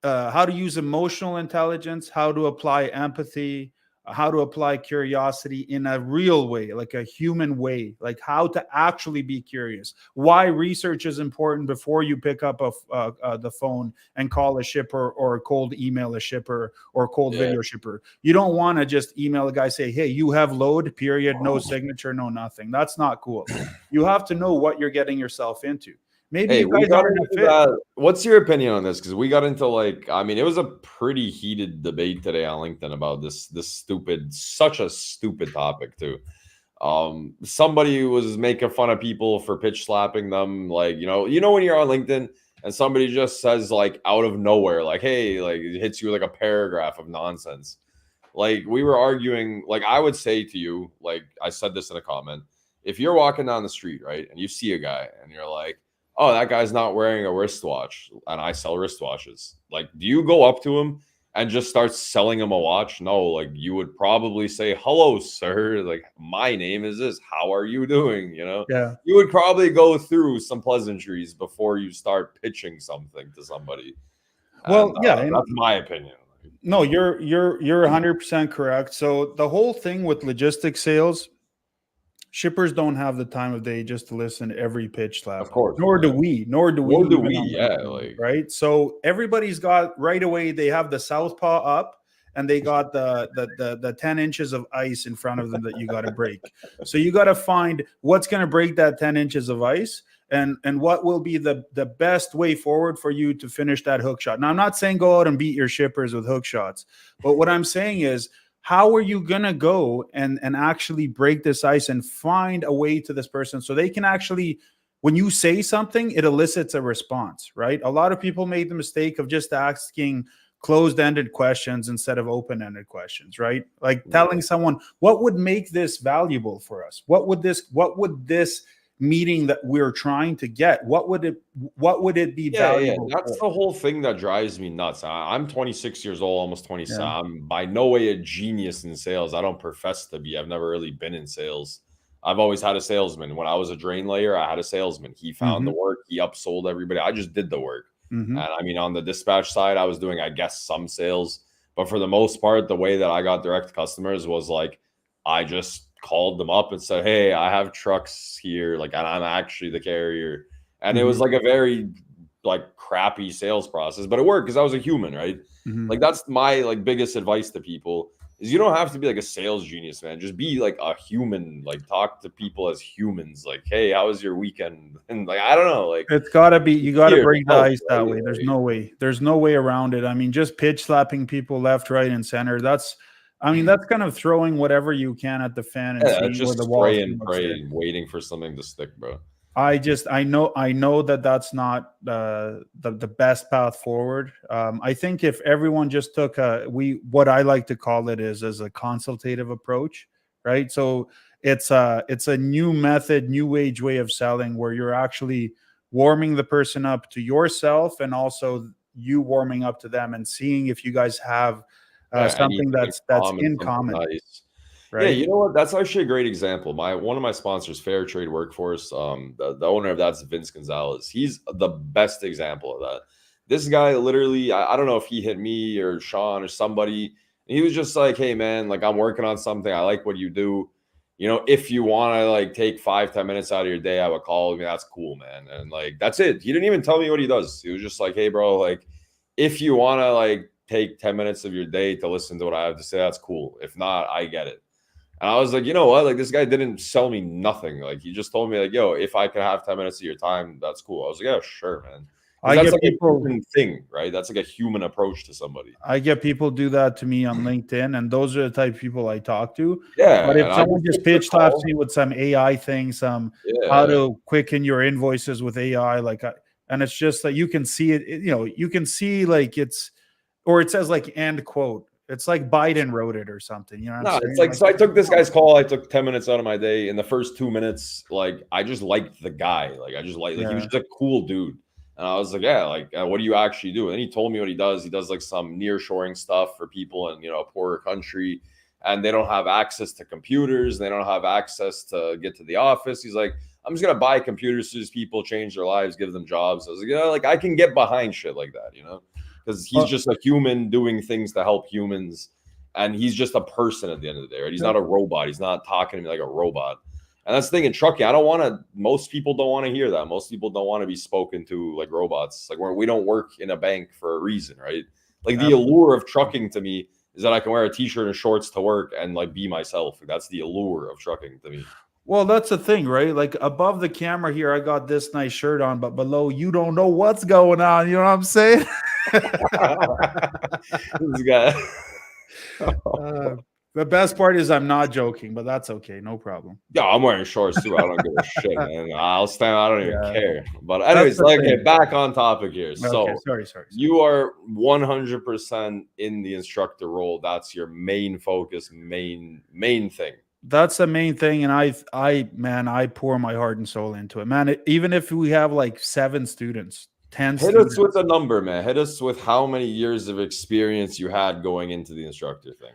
how to use emotional intelligence, how to apply empathy, how to apply curiosity in a real way, like a human way, like how to actually be curious. Why research is important before you pick up the phone and call a shipper or cold email a shipper or cold Yeah. video shipper. You don't want to just email a guy, say, hey, you have load, period, no signature, no nothing. That's not cool. You have to know what you're getting yourself into. Maybe Hey, you we guys got aren't a into fit. that. What's your opinion on this? Because we got into like, I mean, it was a pretty heated debate today on LinkedIn about such a stupid topic too. Somebody was making fun of people for pitch slapping them, like when you're on LinkedIn and somebody just says like out of nowhere, like, hey, like it hits you like a paragraph of nonsense. Like we were arguing, like I would say to you, like I said this in a comment, if you're walking down the street, right, and you see a guy and you're like, oh, that guy's not wearing a wristwatch, and I sell wristwatches. Like, do you go up to him and just start selling him a watch? No, like you would probably say, hello, sir. Like, my name is this. How are you doing? Yeah. You would probably go through some pleasantries before you start pitching something to somebody. Well, And yeah, and that's my opinion. no, you're 100% correct. So the whole thing with logistics sales, shippers don't have the time of day just to listen to every pitch slap. Of course. Nor do Yeah. we. Nor do we Nor do even we. on Yeah. LinkedIn, Like, right? So everybody's got right away. They have the southpaw up, and they got the 10 inches of ice in front of them that you got to break. So you got to find what's going to break that 10 inches of ice. And what will be the best way forward for you to finish that hook shot. Now, I'm not saying go out and beat your shippers with hook shots, but what I'm saying is, how are you going to go and actually break this ice and find a way to this person so they can actually, when you say something, it elicits a response, right? A lot of people made the mistake of just asking closed-ended questions instead of open-ended questions, right? Like telling someone, what would make this valuable for us? What would this meeting that we're trying to get, what would it be valuable that's for? the whole thing that drives me nuts. I'm 26 years old, almost 27. Yeah. I'm by no way a genius in sales. I don't profess to be. I've never really been in sales. I've always had a salesman. When I was a drain layer, I had a salesman. He found the work, he upsold everybody. I just did the work. And I mean, on the dispatch side, I was doing, I guess, some sales, but for the most part, the way that I got direct customers was like, I just called them up and said, hey, I have trucks here, like, and I'm actually the carrier. And it was like a very like crappy sales process, but it worked because I was a human, right? Like that's my like biggest advice to people is you don't have to be like a sales genius, man. Just be like a human, like talk to people as humans. Like, hey, how was your weekend? And like, I don't know, like It's gotta be, you gotta here to break the help, ice that right? way. There's Like, no way. There's no way around it. I mean, just pitch slapping people left, right, and center. That's kind of throwing whatever you can at the fan and yeah, it's seeing where just the walls spray and come upstairs. pray, waiting for something to stick, bro. I know that that's not the best path forward. I think if everyone just took what I like to call it is as a consultative approach, right? So it's a new method, new age way of selling where you're actually warming the person up to yourself and also you warming up to them and seeing if you guys have Yeah, something anything that's common, in something common, nice. Yeah, right? you know what? That's actually a great example. One of my sponsors, Fair Trade Workforce, the owner of that's Vince Gonzalez. He's the best example of that. This guy literally, I don't know if he hit me or Sean or somebody. And he was just like, hey man, like I'm working on something. I like what you do. If you want to like take 5-10 minutes out of your day, I would call me. That's cool, man. And like that's it. He didn't even tell me what he does. He was just like, hey, bro, like if you want to like take 10 minutes of your day to listen to what I have to say, that's cool. If not, I get it. And I was like, you know what? Like, this guy didn't sell me nothing. Like, he just told me, like, yo, if I could have 10 minutes of your time, that's cool. I was like, yeah, sure, man. Because I that's get like a people human thing, right? That's like a human approach to somebody. I get people do that to me on LinkedIn, and those are the type of people I talk to. But Yeah. if And I someone just just took the pitch slaps call. me with some AI thing, some how Yeah. to quicken your invoices with AI, like and it's just that you can see it. You can see like or it says like end quote. It's like Biden wrote it or something. You know what I'm No, saying? it's like, so I took this guy's call. I took 10 minutes out of my day. In the first 2 minutes, like, I just liked the guy. Like, I just like he was just a cool dude. And I was like, yeah, like, what do you actually do? And he told me what he does. He does like some nearshoring stuff for people in, a poorer country, and they don't have access to computers. They don't have access to get to the office. He's like, I'm just gonna buy computers to these people, change their lives, give them jobs. I was like, like, I can get behind shit like that, because he's just a human doing things to help humans. And he's just a person at the end of the day, right? He's not a robot. He's not talking to me like a robot. And that's the thing in trucking. Most people don't want to hear that. Most people don't want to be spoken to like robots. Like, we don't work in a bank for a reason, right? Like, the allure of trucking to me is that I can wear a t-shirt and shorts to work and like be myself. Like, that's the allure of trucking to me. Well, that's the thing, right? Like, above the camera here, I got this nice shirt on, but below, you don't know what's going on. You know what I'm saying? This guy. The best part is I'm not joking, but that's okay. No problem. Yeah, I'm wearing shorts too. I don't give a shit, man. I'll stand. I don't even care. But anyways, back on topic here. So, sorry. You are 100% in the instructor role. That's your main focus, main thing. That's the main thing, and I pour my heart and soul into it, man. Even if we have like 7 students, 10 Hit students. us with a number, man. Hit us with how many years of experience you had going into the instructor thing.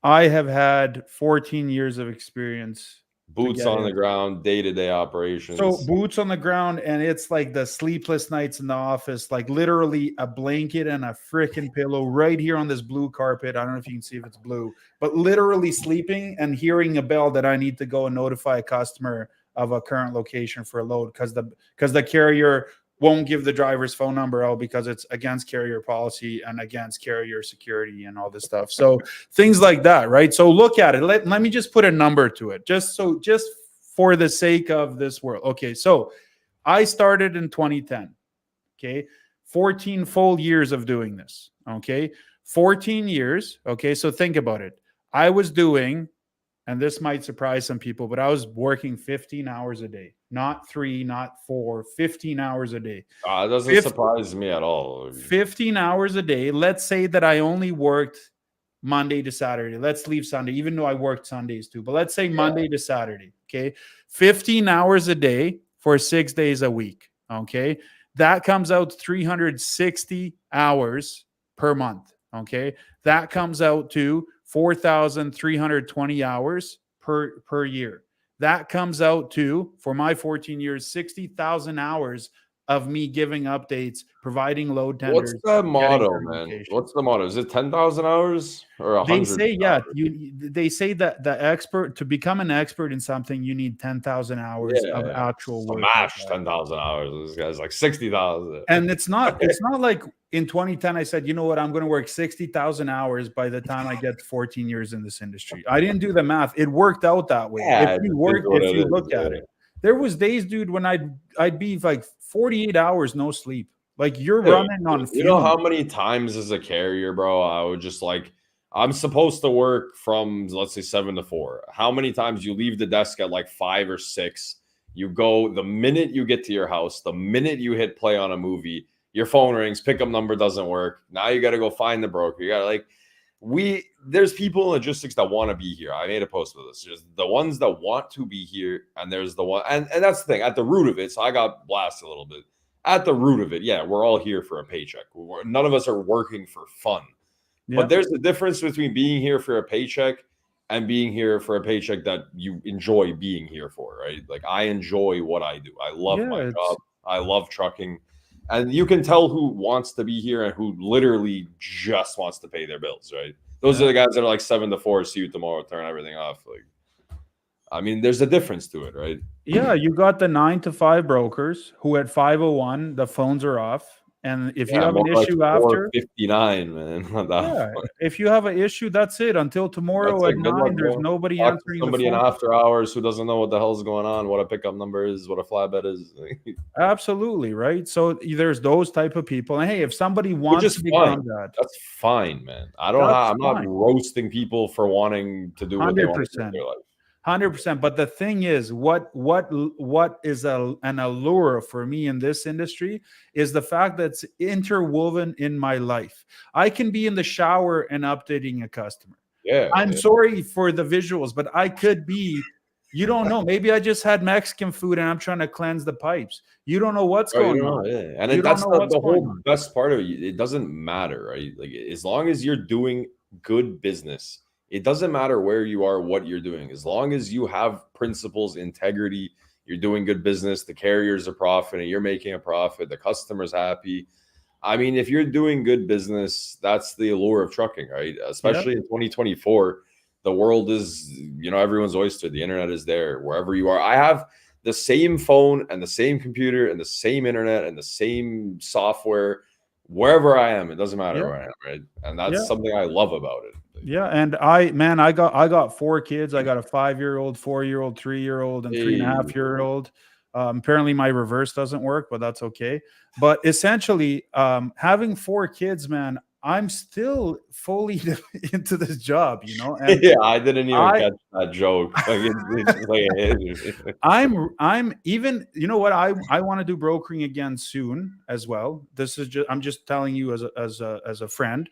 I have had 14 years of experience. Boots on the ground, day-to-day operations. So boots on the ground, and it's like the sleepless nights in the office, like literally a blanket and a freaking pillow right here on this blue carpet. I don't know if you can see if it's blue, but literally sleeping and hearing a bell that I need to go and notify a customer of a current location for a load because the carrier won't give the driver's phone number out because it's against carrier policy and against carrier security and all this stuff. So things like that, right? So look at it. Let me just put a number to it, just for the sake of this world. Okay, so I started in 2010. Okay, 14 full years of doing this. Okay, 14 years. Okay, so think about it. I was doing, and this might surprise some people, but I was working 15 hours a day. Not 3, not 4, 15 hours a day. It doesn't surprise me at all. 15 hours a day. Let's say that I only worked Monday to Saturday. Let's leave Sunday, even though I worked Sundays too. But let's say Monday to Saturday. Okay. 15 hours a day for 6 days a week. Okay. That comes out 360 hours per month. Okay. That comes out to 4,320 hours per year. That comes out to, for my 14 years, 60,000 hours of me giving updates, providing load tenders. What's the motto, man? What's the motto? Is it 10,000 hours or 100? They say, they say that to become an expert in something, you need 10,000 hours of actual work. Smash 10,000 hours. This guy's like 60,000. And it's not like in 2010, I said, you know what, I'm going to work 60,000 hours by the time I get 14 years in this industry. I didn't do the math. It worked out that way. Yeah, if you look at it, there was days, dude, when I'd be like 48 hours, no sleep. Like you're running on fumes. You know how many times as a carrier, bro, I would just like, I'm supposed to work from, let's say, 7 to 4. How many times you leave the desk at like 5 or 6? You go, the minute you get to your house, the minute you hit play on a movie, your phone rings, pickup number doesn't work. Now you got to go find the broker. You got to there's people in logistics that want to be here. I made a post with this. There's the ones that want to be here, and there's the one, and that's the thing at the root of it. So I got blasted a little bit. At the root of it, yeah, we're all here for a paycheck. None of us are working for fun. Yeah. But there's a difference between being here for a paycheck and being here for a paycheck that you enjoy being here for, right? Like I enjoy what I do. I love my job. I love trucking. And you can tell who wants to be here and who literally just wants to pay their bills, right? Those are the guys that are like 7 to 4, see you tomorrow, turn everything off. Like, I mean, there's a difference to it, right? Yeah, you got the 9 to 5 brokers who at 5:01 the phones are off, and if you have an issue after 59, man. If you have an issue, that's it. Until tomorrow at 9, there's nobody answering. Somebody in after hours who doesn't know what the hell's going on, what a pickup number is, what a flatbed is. Absolutely, right? So there's those type of people, and hey, if somebody wants to become that, that's fine, man. I'm not roasting people for wanting to do what they want to do in their life. 100%. But the thing is, what is an allure for me in this industry is the fact that it's interwoven in my life. I can be in the shower and updating a customer. Yeah, I'm yeah. sorry for the visuals, but I could be, you don't know. Maybe I just had Mexican food and I'm trying to cleanse the pipes. You don't know what's Oh, you going know, on. yeah. And You don't that's know the, what's the going whole on. best part of it. It doesn't matter, right? Like, as long as you're doing good business, it doesn't matter where you are, what you're doing. As long as you have principles, integrity, you're doing good business, the carrier's a profit, and you're making a profit, the customer's happy. I mean, if you're doing good business, that's the allure of trucking, right? Yeah. Especially in 2024, the world is, everyone's oyster. The internet is there wherever you are. I have the same phone and the same computer and the same internet and the same software wherever I am. It doesn't matter Yeah. where I am, right? And Yeah. that's something I love about it. Yeah. And I got 4 kids. I got a 5-year-old, 4-year-old, 3-year-old, and three and a Hey, half year old. Apparently my reverse doesn't work, but that's okay. But essentially, having 4 kids, man, I'm still fully into this job, and yeah, I didn't even I catch that joke. Like, it's just like, I'm even, you know what, I want to do brokering again soon as well. This is just, I'm just telling you as a friend,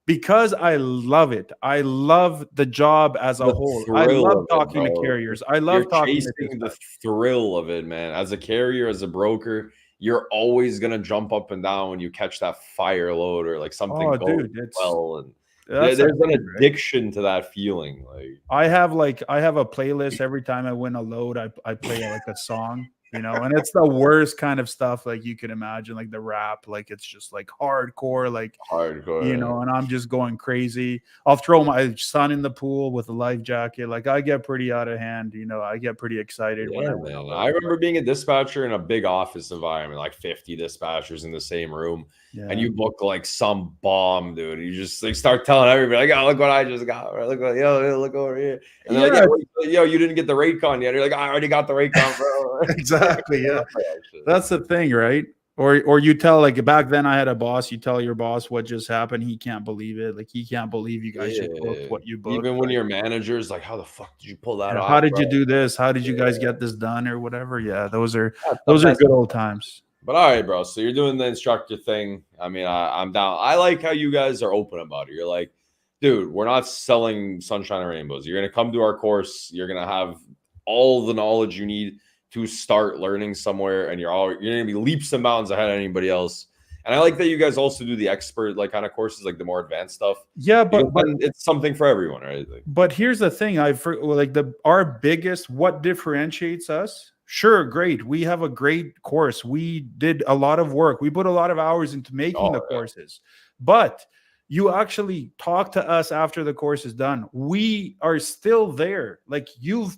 because I love it. I love the job as a the whole. I thrill love of it, talking to bro. carriers. I You're love talking to chasing the dispatch. thrill of it, man. As a carrier, as a broker, you're always gonna jump up and down when you catch that fire load or like something Oh, goes dude, well. And that's the there's an thing, right? addiction to that feeling. Like, I have a playlist. Every time I win a load, I play like a song, and it's the worst kind of stuff like you can imagine, like the rap, like it's just like hardcore, like hardcore. and I'm just going crazy. I'll throw my son in the pool with a life jacket. Like I get pretty out of hand, I get pretty excited when I Yeah, win a man. I load. remember being a dispatcher in a big office environment, like 50 dispatchers in the same room, and Yeah. you book like some bomb, dude. You just like start telling everybody, like, "Oh, look what I just got! Or, look what, look over here!" And they're like, "Yeah, Yeah, wait, you didn't get the rate con yet." You're like, "I already got the rate con, bro." exactly. I Yeah. love that shit. That's the thing, right? Or you tell, like, back then I had a boss, you tell your boss what just happened, he can't believe it. Like he can't believe you guys just booked Yeah. what you booked. Even when Right? your manager's like, "How the fuck did you pull that Yeah. How off, did bro?" you do this? How did you guys Yeah, get this done or whatever? Yeah, those are that's the those are best. good old times. But all right, bro. So you're doing the instructor thing. I mean, I'm down. I like how you guys are open about it. You're like, dude, we're not selling sunshine and rainbows. You're gonna come to our course. You're gonna have all the knowledge you need to start learning somewhere, and you're gonna be leaps and bounds ahead of anybody else. And I like that you guys also do the expert like kind of courses, like the more advanced stuff, Yeah, because but then it's something for everyone, right? Like, But here's the thing, like our biggest, what differentiates us. Sure, great. We have a great course. We did a lot of work. We put a lot of hours into making the oh yeah, courses. But you actually talk to us after the course is done. We are still there. Like you've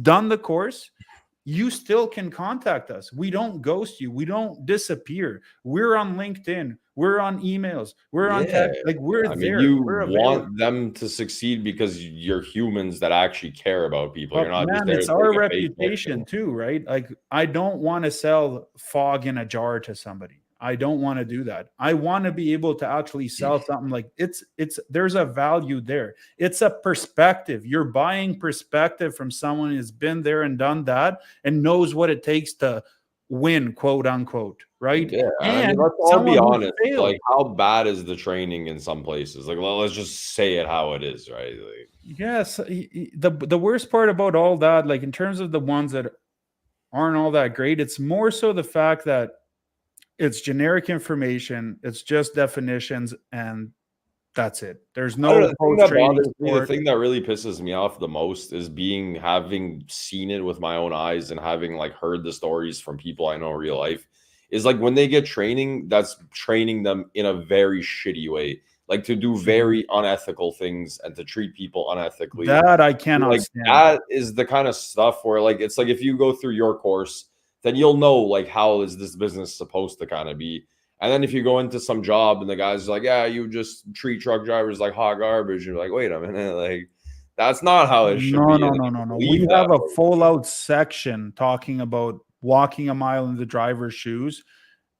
done the course, you still can contact us. We don't ghost you. We don't disappear. We're on LinkedIn. We're on emails. We're on yeah. text. Like we're I mean, there. you We're available. want them to succeed because you're humans that actually care about people. You're But not just man, there it's to take our a paycheck. reputation too, right? Like I don't want to sell fog in a jar to somebody. I don't want to do that. I want to be able to actually sell something like it's there's a value there. It's a perspective. You're buying perspective from someone who's been there and done that and knows what it takes to win, quote unquote, right? Yeah, and I mean, And let's all be someone who honest. failed. Like, how bad is the training in some places? Like, well, let's just say it how it is, right? Like, Yes, the worst part about all that, like in terms of the ones that aren't all that great, it's more so the fact that it's generic information, it's just definitions, and that's it. There's I don't know. no The thing post that training bothers me, the support. thing that really pisses me off the most is having seen it with my own eyes and having like heard the stories from people I know in real life. Is like when they get training, that's training them in a very shitty way, like to do very unethical things and to treat people unethically. That I cannot Like stand. that is the kind of stuff where like it's like if you go through your course, then you'll know like how is this business supposed to kind of be. And then if you go into some job and the guy's like, yeah, you just treat truck drivers like hot garbage, you're like, wait a minute, like that's not how it should No, be. no, And no, I no, no. believe We that have a way. full out section talking about walking a mile in the driver's shoes.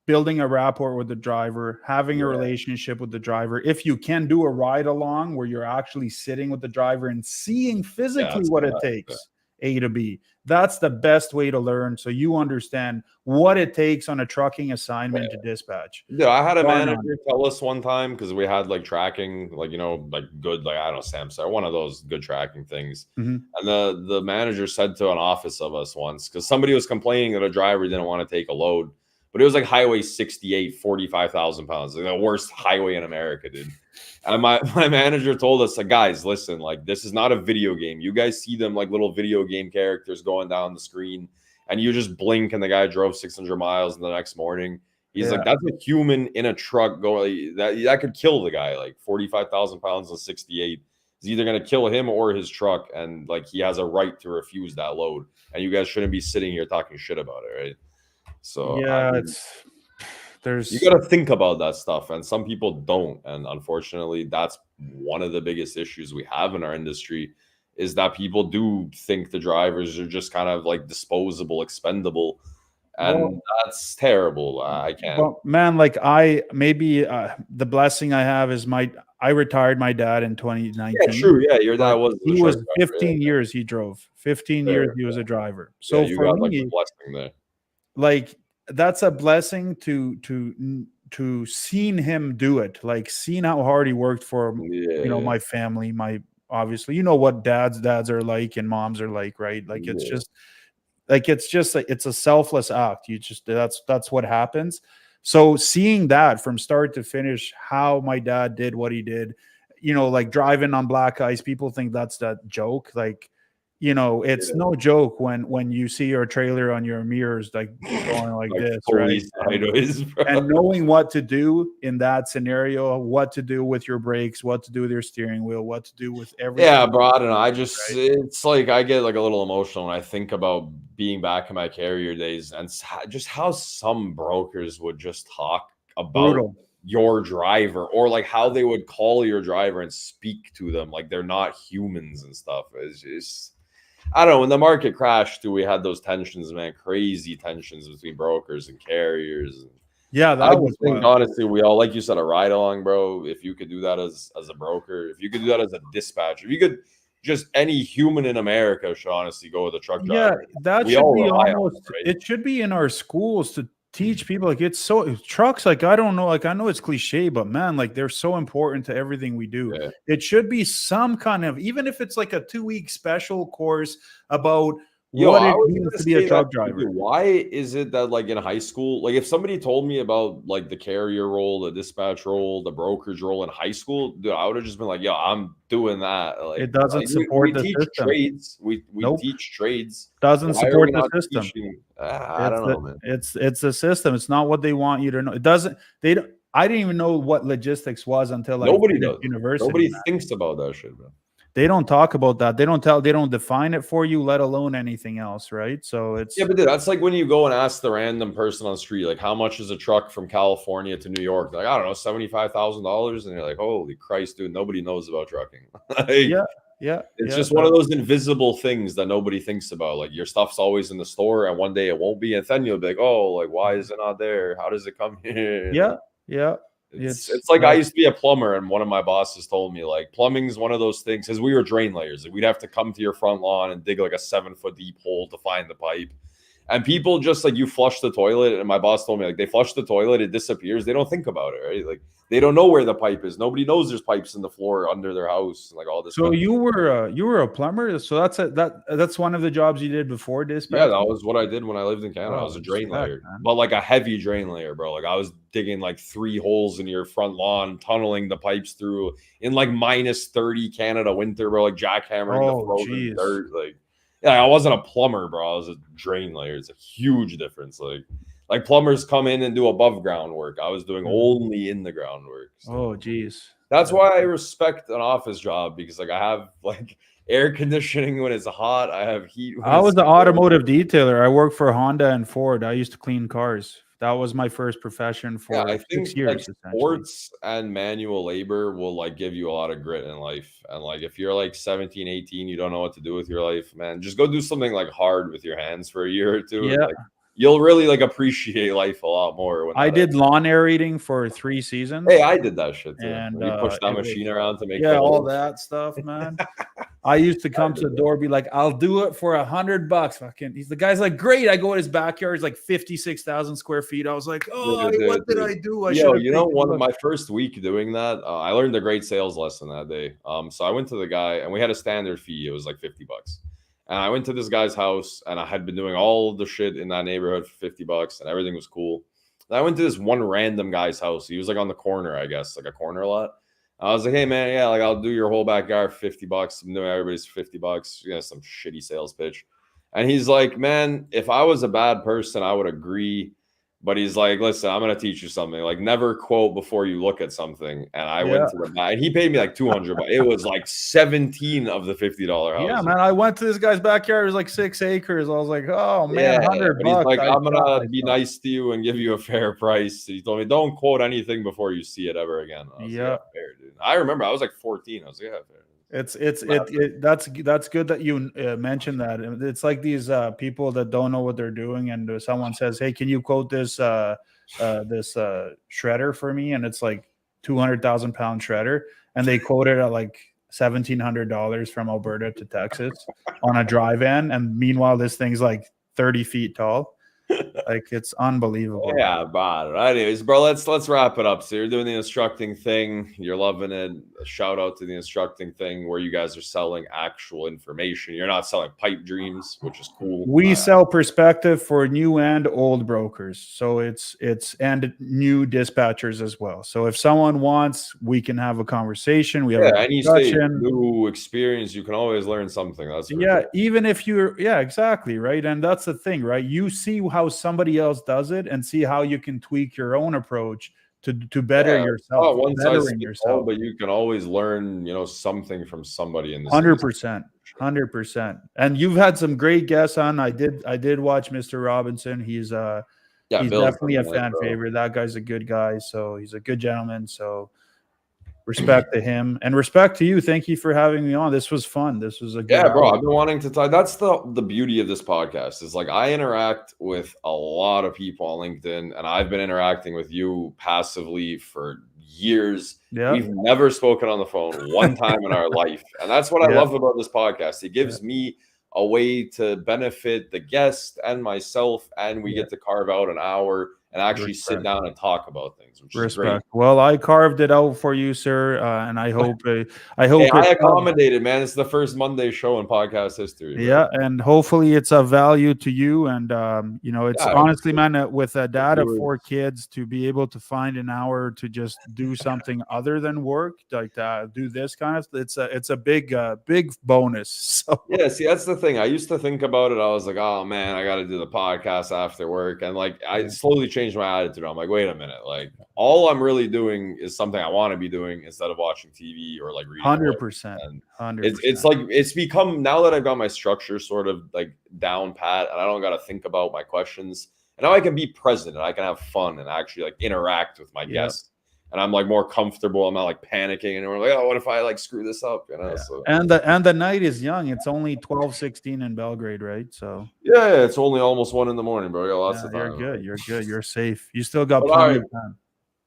building a rapport with the driver, having a Yeah. relationship with the driver. If you can do a ride along where you're actually sitting with the driver and seeing physically that's what the it best, takes, A to B, that's the best way to learn. So you understand what it takes on a trucking assignment to dispatch. Yeah, I had a Bar none. manager tell us one time because we had like tracking, like like good, like I don't know, Samsung, one of those good tracking things. Mhm. And the manager said to an office of us once, because somebody was complaining that a driver didn't want to take a load, but it was like Highway 68, 45,000 pounds, like the worst highway in America, dude. And my manager told us, like, guys, listen, like this is not a video game. You guys see them like little video game characters going down the screen, and you just blink, and the guy drove 600 miles the next morning. He's like, Yeah. that's a human in a truck going that could kill the guy. Like 45,000 pounds and 68 is either going to kill him or his truck, and like he has a right to refuse that load. And you guys shouldn't be sitting here talking shit about it, right? So I Yeah, mean, there's you got to think about that stuff, and some people don't. And unfortunately, that's one of the biggest issues we have in our industry is that people do think the drivers are just kind of like disposable, expendable, and well, that's terrible. I can't. well, man, like I maybe the blessing I have is I retired my dad in Yeah, 2019, true. Yeah, your dad but was he the truck was driver. 15 years he drove. 15 years Fair. he was a driver. Yeah, So you for got like the me, blessing there. like that's a blessing to seen him do it, like seeing how hard he worked for Yeah, my family, my obviously what dads are like and moms are like, right? Like yeah. it's just like it's a selfless act. You just that's what happens. So seeing that from start to finish, how my dad did what he did, like driving on black ice, people think that's that joke. Like, it's no joke when you see your trailer on your mirrors like going like Like this, right? police highways, And bro. knowing what to do in that scenario, what to do with your brakes, what to do with your steering wheel, what to do with Yeah, everything, bro. I don't know. I just right? it's like I get like a little emotional when I think about being back in my carrier days and just how some brokers would just talk about Brutal. your driver or like how they would call your driver and speak to them like they're not humans and stuff. It's just I don't know. When the market crashed, too, we had those tensions, man, crazy tensions between brokers and carriers. Yeah, I that was just think wild. honestly, we all like you said, a ride along, bro. If you could do that as a broker, if you could do that as a dispatcher, if you could just any human in America should honestly go with a truck Yeah, driver. that We should all be rely on them, almost right? it should be in our schools to teach people, like it's so trucks, like I don't know, like I know it's cliche, but man, like they're so important to everything we do. Yeah. It should be some kind of, even if it's like a 2-week special course about Yo, what I it was means gonna to be a say that truck too, dude. driver. Why is it that like in high school, like if somebody told me about like the carrier role, the dispatch role, the brokerage role in high school, dude, I would have just been like, yo, I'm doing that. It doesn't We support the teach system. trades, we Nope. teach trades. Doesn't Why are we support the not system. teaching? I don't know, man. It's the system. It's not what they want you to know. It doesn't they don't I didn't even know what logistics was until I Nobody finished does. university, Nobody man. thinks about that shit, bro. They don't talk about that. They don't define it for you, let alone anything else, right? So Yeah, it's but dude, that's like when you go and ask the random person on the street, like, how much is a truck from California to New York? They're like, I don't know, $75,000, and you're like, holy Christ, dude, nobody knows about trucking. Like, yeah, yeah, it's yeah. just one of those invisible things that nobody thinks about. Like your stuff's always in the store, and one day it won't be, and then you'll be like, oh, like why is it not there? How does it come here? Yeah, Like, yeah. it's like I used to be a plumber, and one of my bosses told me like plumbing's one of those things because we were drain layers. Like, we'd have to come to your front lawn and dig like a 7-foot deep hole to find the pipe. And people just like you flush the toilet, and my boss told me like they flush the toilet, it disappears. They don't think about it, right? Like they don't know where the pipe is. Nobody knows there's pipes in the floor under their house, like all this. So Kind of you were a plumber. So that's one of the jobs you did before Yeah, dispatch. that was what I did when I lived in Canada. I Oh, was a drain respect, layer, man. but like a heavy drain layer, bro. Like I was digging like 3 holes in your front lawn, tunneling the pipes through in like minus 30 Canada winter, bro. Like jackhammering the Oh, frozen geez. dirt. Like, yeah, I wasn't a plumber, bro. I was a drain layer. It's a huge difference. Like plumbers come in and do above ground work. I was doing only in the groundwork. So Oh, geez. that's why I respect an office job because like I have like air conditioning when it's hot. I have heat when I it's was an cold. automotive detailer. I worked for Honda and Ford. I used to clean cars. That was my first profession Yeah, for I 6 think like years, essentially. sports and manual labor will like give you a lot of grit in life. And like if you're like 17, 18, you don't know what to do with your life, man, just go do something like hard with your hands for a year or two. And Yeah. like you'll really like appreciate life a lot more. When I did lawn aerating for 3 seasons. Hey, I did that shit too. And you push that machine around to make all that stuff, man. I used to come to the door, be like, "I'll do it for $100." Fucking, the guy's like, "Great!" I go in his backyard, it's like 56,000 square feet. I was like, "Oh, what did I do?" One of my first week doing that, I learned a great sales lesson that day. So I went to the guy, and we had a standard fee. It was like $50. And I went to this guy's house, and I had been doing all the shit in that neighborhood for $50, and everything was cool. And I went to this one random guy's house. He was like on the corner, I guess, like a corner lot. I was like, "Hey man, yeah, like I'll do your whole backyard for $50. I'm doing everybody's for $50." Some shitty sales pitch. And he's like, "Man, if I was a bad person, I would agree." But he's like, "Listen, I'm gonna teach you something. Like, never quote before you look at something." And I went to the guy, and he paid me like $200, but it was like 17 of the $50 house. Yeah, man. I went to this guy's backyard. It was like 6 acres. I was like, "Oh man, $100." He's like, "I'm gonna be nice to you and give you a fair price." He told me, "Don't quote anything before you see it ever again." Yeah, fair, dude. I remember I was like 14. I was like, "Yeah, fair." That's good that you mentioned that. It's like these people that don't know what they're doing, and someone says, "Hey, can you quote this shredder for me?" And it's like 200,000 pound shredder, and they quote it at like $1,700 from Alberta to Texas on a drive-in, and meanwhile this thing's like 30 feet tall. Like, it's unbelievable. Yeah, but anyways, bro, let's wrap it up. So you're doing the instructing thing, you're loving it. A shout out to the instructing thing where you guys are selling actual information. You're not selling pipe dreams, which is cool. We sell perspective for new and old brokers. So it's and new dispatchers as well. So if someone wants, we can have a conversation. We have a discussion. New experience, you can always learn something. That's sure. Even if you're exactly right. And that's the thing, right? You see how somebody else does it and see how you can tweak your own approach to better yourself. One size fits all, but you can always learn, something from somebody in this. 100%. And you've had some great guests on. I did watch Mr. Robinson. He's definitely a fan favorite. That guy's a good guy. So he's a good gentleman. So respect to him and respect to you. Thank you for having me on. This was fun. This was a good bro. I've been wanting to talk. That's the beauty of this podcast is like I interact with a lot of people on LinkedIn, and I've been interacting with you passively for years. We've never spoken on the phone one time in our life, and that's what I love about this podcast. It gives me a way to benefit the guest and myself, and we get to carve out an hour and actually sit down and talk about things, which is great. Well, I carved it out for you, sir, and I hope I accommodated, man. It's the first Monday show in podcast history. Bro. Yeah, and hopefully it's of value to you. And it's honestly, man, with a dad of 4 kids, to be able to find an hour to just do something other than work, like do this kind of, it's a big bonus. So see, that's the thing. I used to think about it. I was like, oh man, I got to do the podcast after work, and like I slowly changed my attitude. I'm like, wait a minute, like all I'm really doing is something I want to be doing instead of watching TV or like reading. 100%. It's like it's become, now that I've got my structure sort of like down pat, and I don't got to think about my questions, and now I can be present and I can have fun and actually like interact with my guests. And I'm like more comfortable. I'm not like panicking, and we're like, oh, what if I like screw this up? So, and the night is young. It's only 12:16 in Belgrade, right? So it's only almost 1 a.m, bro. You got lots of time. You're good. You're safe. You still got plenty of time.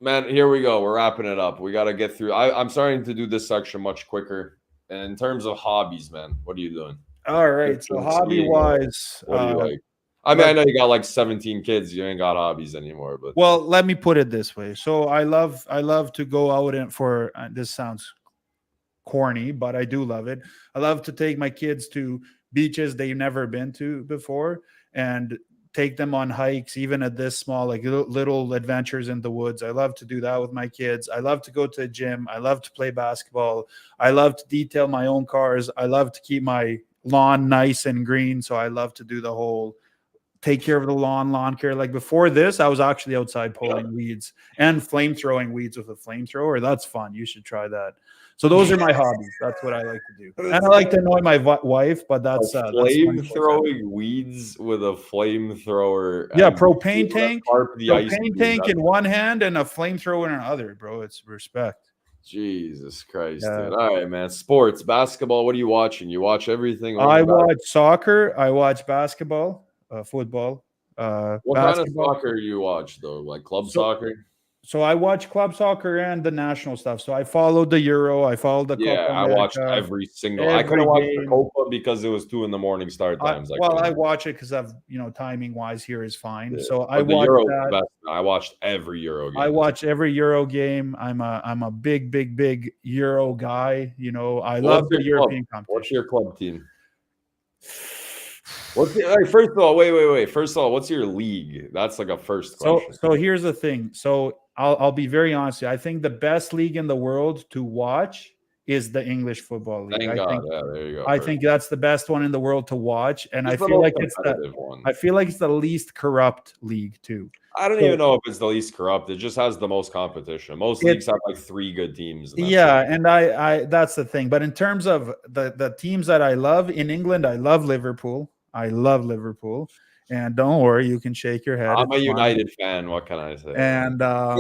Man, here we go. We're wrapping it up. We got to get through. I'm starting to do this section much quicker. And in terms of hobbies, man, what are you doing? All right. So hobby-wise, what do you like? I mean, I know you got like 17 kids. You ain't got hobbies anymore, but let me put it this way. So I love to go out and for this sounds corny, but I do love it. I love to take my kids to beaches they've never been to before and take them on hikes, even at this small, like little adventures in the woods. I love to do that with my kids. I love to go to the gym. I love to play basketball. I love to detail my own cars. I love to keep my lawn nice and green. So I love to do the whole take care of the lawn care. Like before this, I was actually outside pulling weeds and throwing weeds with a flamethrower. That's fun. You should try that. So those are my hobbies. That's what I like to do. And I like to annoy my wife, but that's throwing weeds with a flamethrower. Yeah, propane tank in one hand and a flamethrower in another, bro. It's respect. Jesus Christ, dude. All right, man. Sports, basketball. What are you watching? You watch everything? I watch soccer. I watch basketball. Football. What kind of basketball. soccer you watch though? Like club So soccer? so I watch club soccer and the national stuff. So I followed the Euro, I followed the Yeah, Copa I watched America, every single. I couldn't every watch the game. Copa because it was 2 in the morning start times. I watch it because of timing wise here is fine. Yeah. So I But the watch Euro is the that. best. I watched every Euro I game. watch every Euro game. I'm a big Euro guy. I love What's the your club? European What's competition. your club team? First of all, wait. First of all, what's your league? That's like a first So question. so here's the thing. So I'll be very honest with you. I think the best league in the world to watch is the English Football League. Thank God. Yeah, there you go. I Perfect. think that's the best one in the world to watch, and It's I the feel most like competitive one. it's the least corrupt league too. I don't So even know if it's the least corrupt. It just has the most competition. Most leagues have like 3 good teams. And that's yeah, it. and I that's the thing. But in terms of the teams that I love in England, I love Liverpool. I love Liverpool, and don't worry, you can shake your head. I'm a It's fine. United fan. What can I say? And I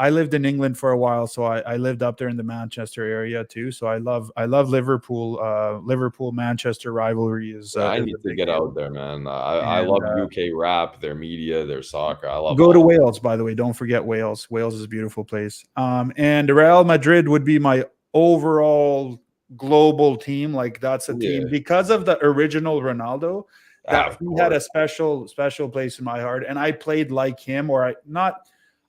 lived in England for a while, so I lived up there in the Manchester area too. So I love Liverpool. Liverpool Manchester rivalry is Yeah, I is need a to big get deal. out there, man. I And love UK rap, their media, their soccer. I love go to all of it. Wales, by the way. Don't forget Wales. Wales is a beautiful place. And Real Madrid would be my overall global team. Like that's a Yeah, team because of the original Ronaldo. That of he had course. a special place in my heart, and I played like him, or I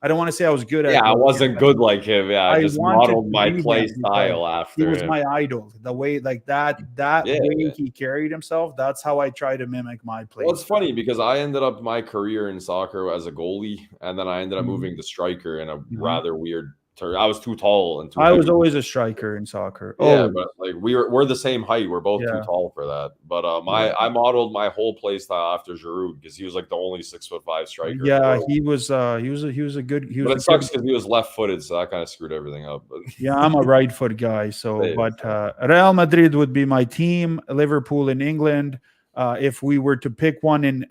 don't want to say I was good Yeah, at I like him, wasn't but good like him. Yeah, I I just wanted modeled to my be play him because style he after was him. my idol. The way like that Yeah. way he carried himself, that's how I try to mimic my play Well, it's style. funny because I ended up my career in soccer as a goalie, and then I ended up Mhm, moving to striker in a mhm. rather weird turn. I was too tall and too I was heavy. always a striker in soccer. Yeah, Always. but like we're the same height. We're both too Yeah. tall for that. But Yeah. I modeled my whole play style after Giroud because he was like the only 6'5" striker in the Yeah, world. he was But a it good sucks because he was left-footed, so that kind of screwed everything up. But yeah, I'm a right foot guy. So, same, but same. Real Madrid would be my team. Liverpool in England. If we were to pick one in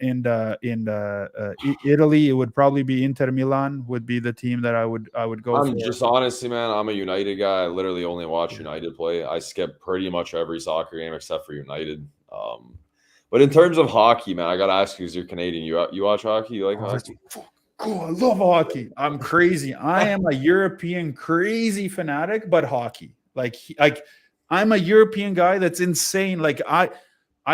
Italy, it would probably be Inter Milan. Would be the team that I would go I'm for. just honestly, man, I'm a United guy. I literally only watch United play. I skip pretty much every soccer game except for United. But in terms of hockey, man, I gotta ask you, because you're Canadian, you watch hockey? You like Oh, that's hockey? cool. I love hockey. I'm crazy. I am a European crazy fanatic, but hockey. Like I'm a European guy that's insane. Like I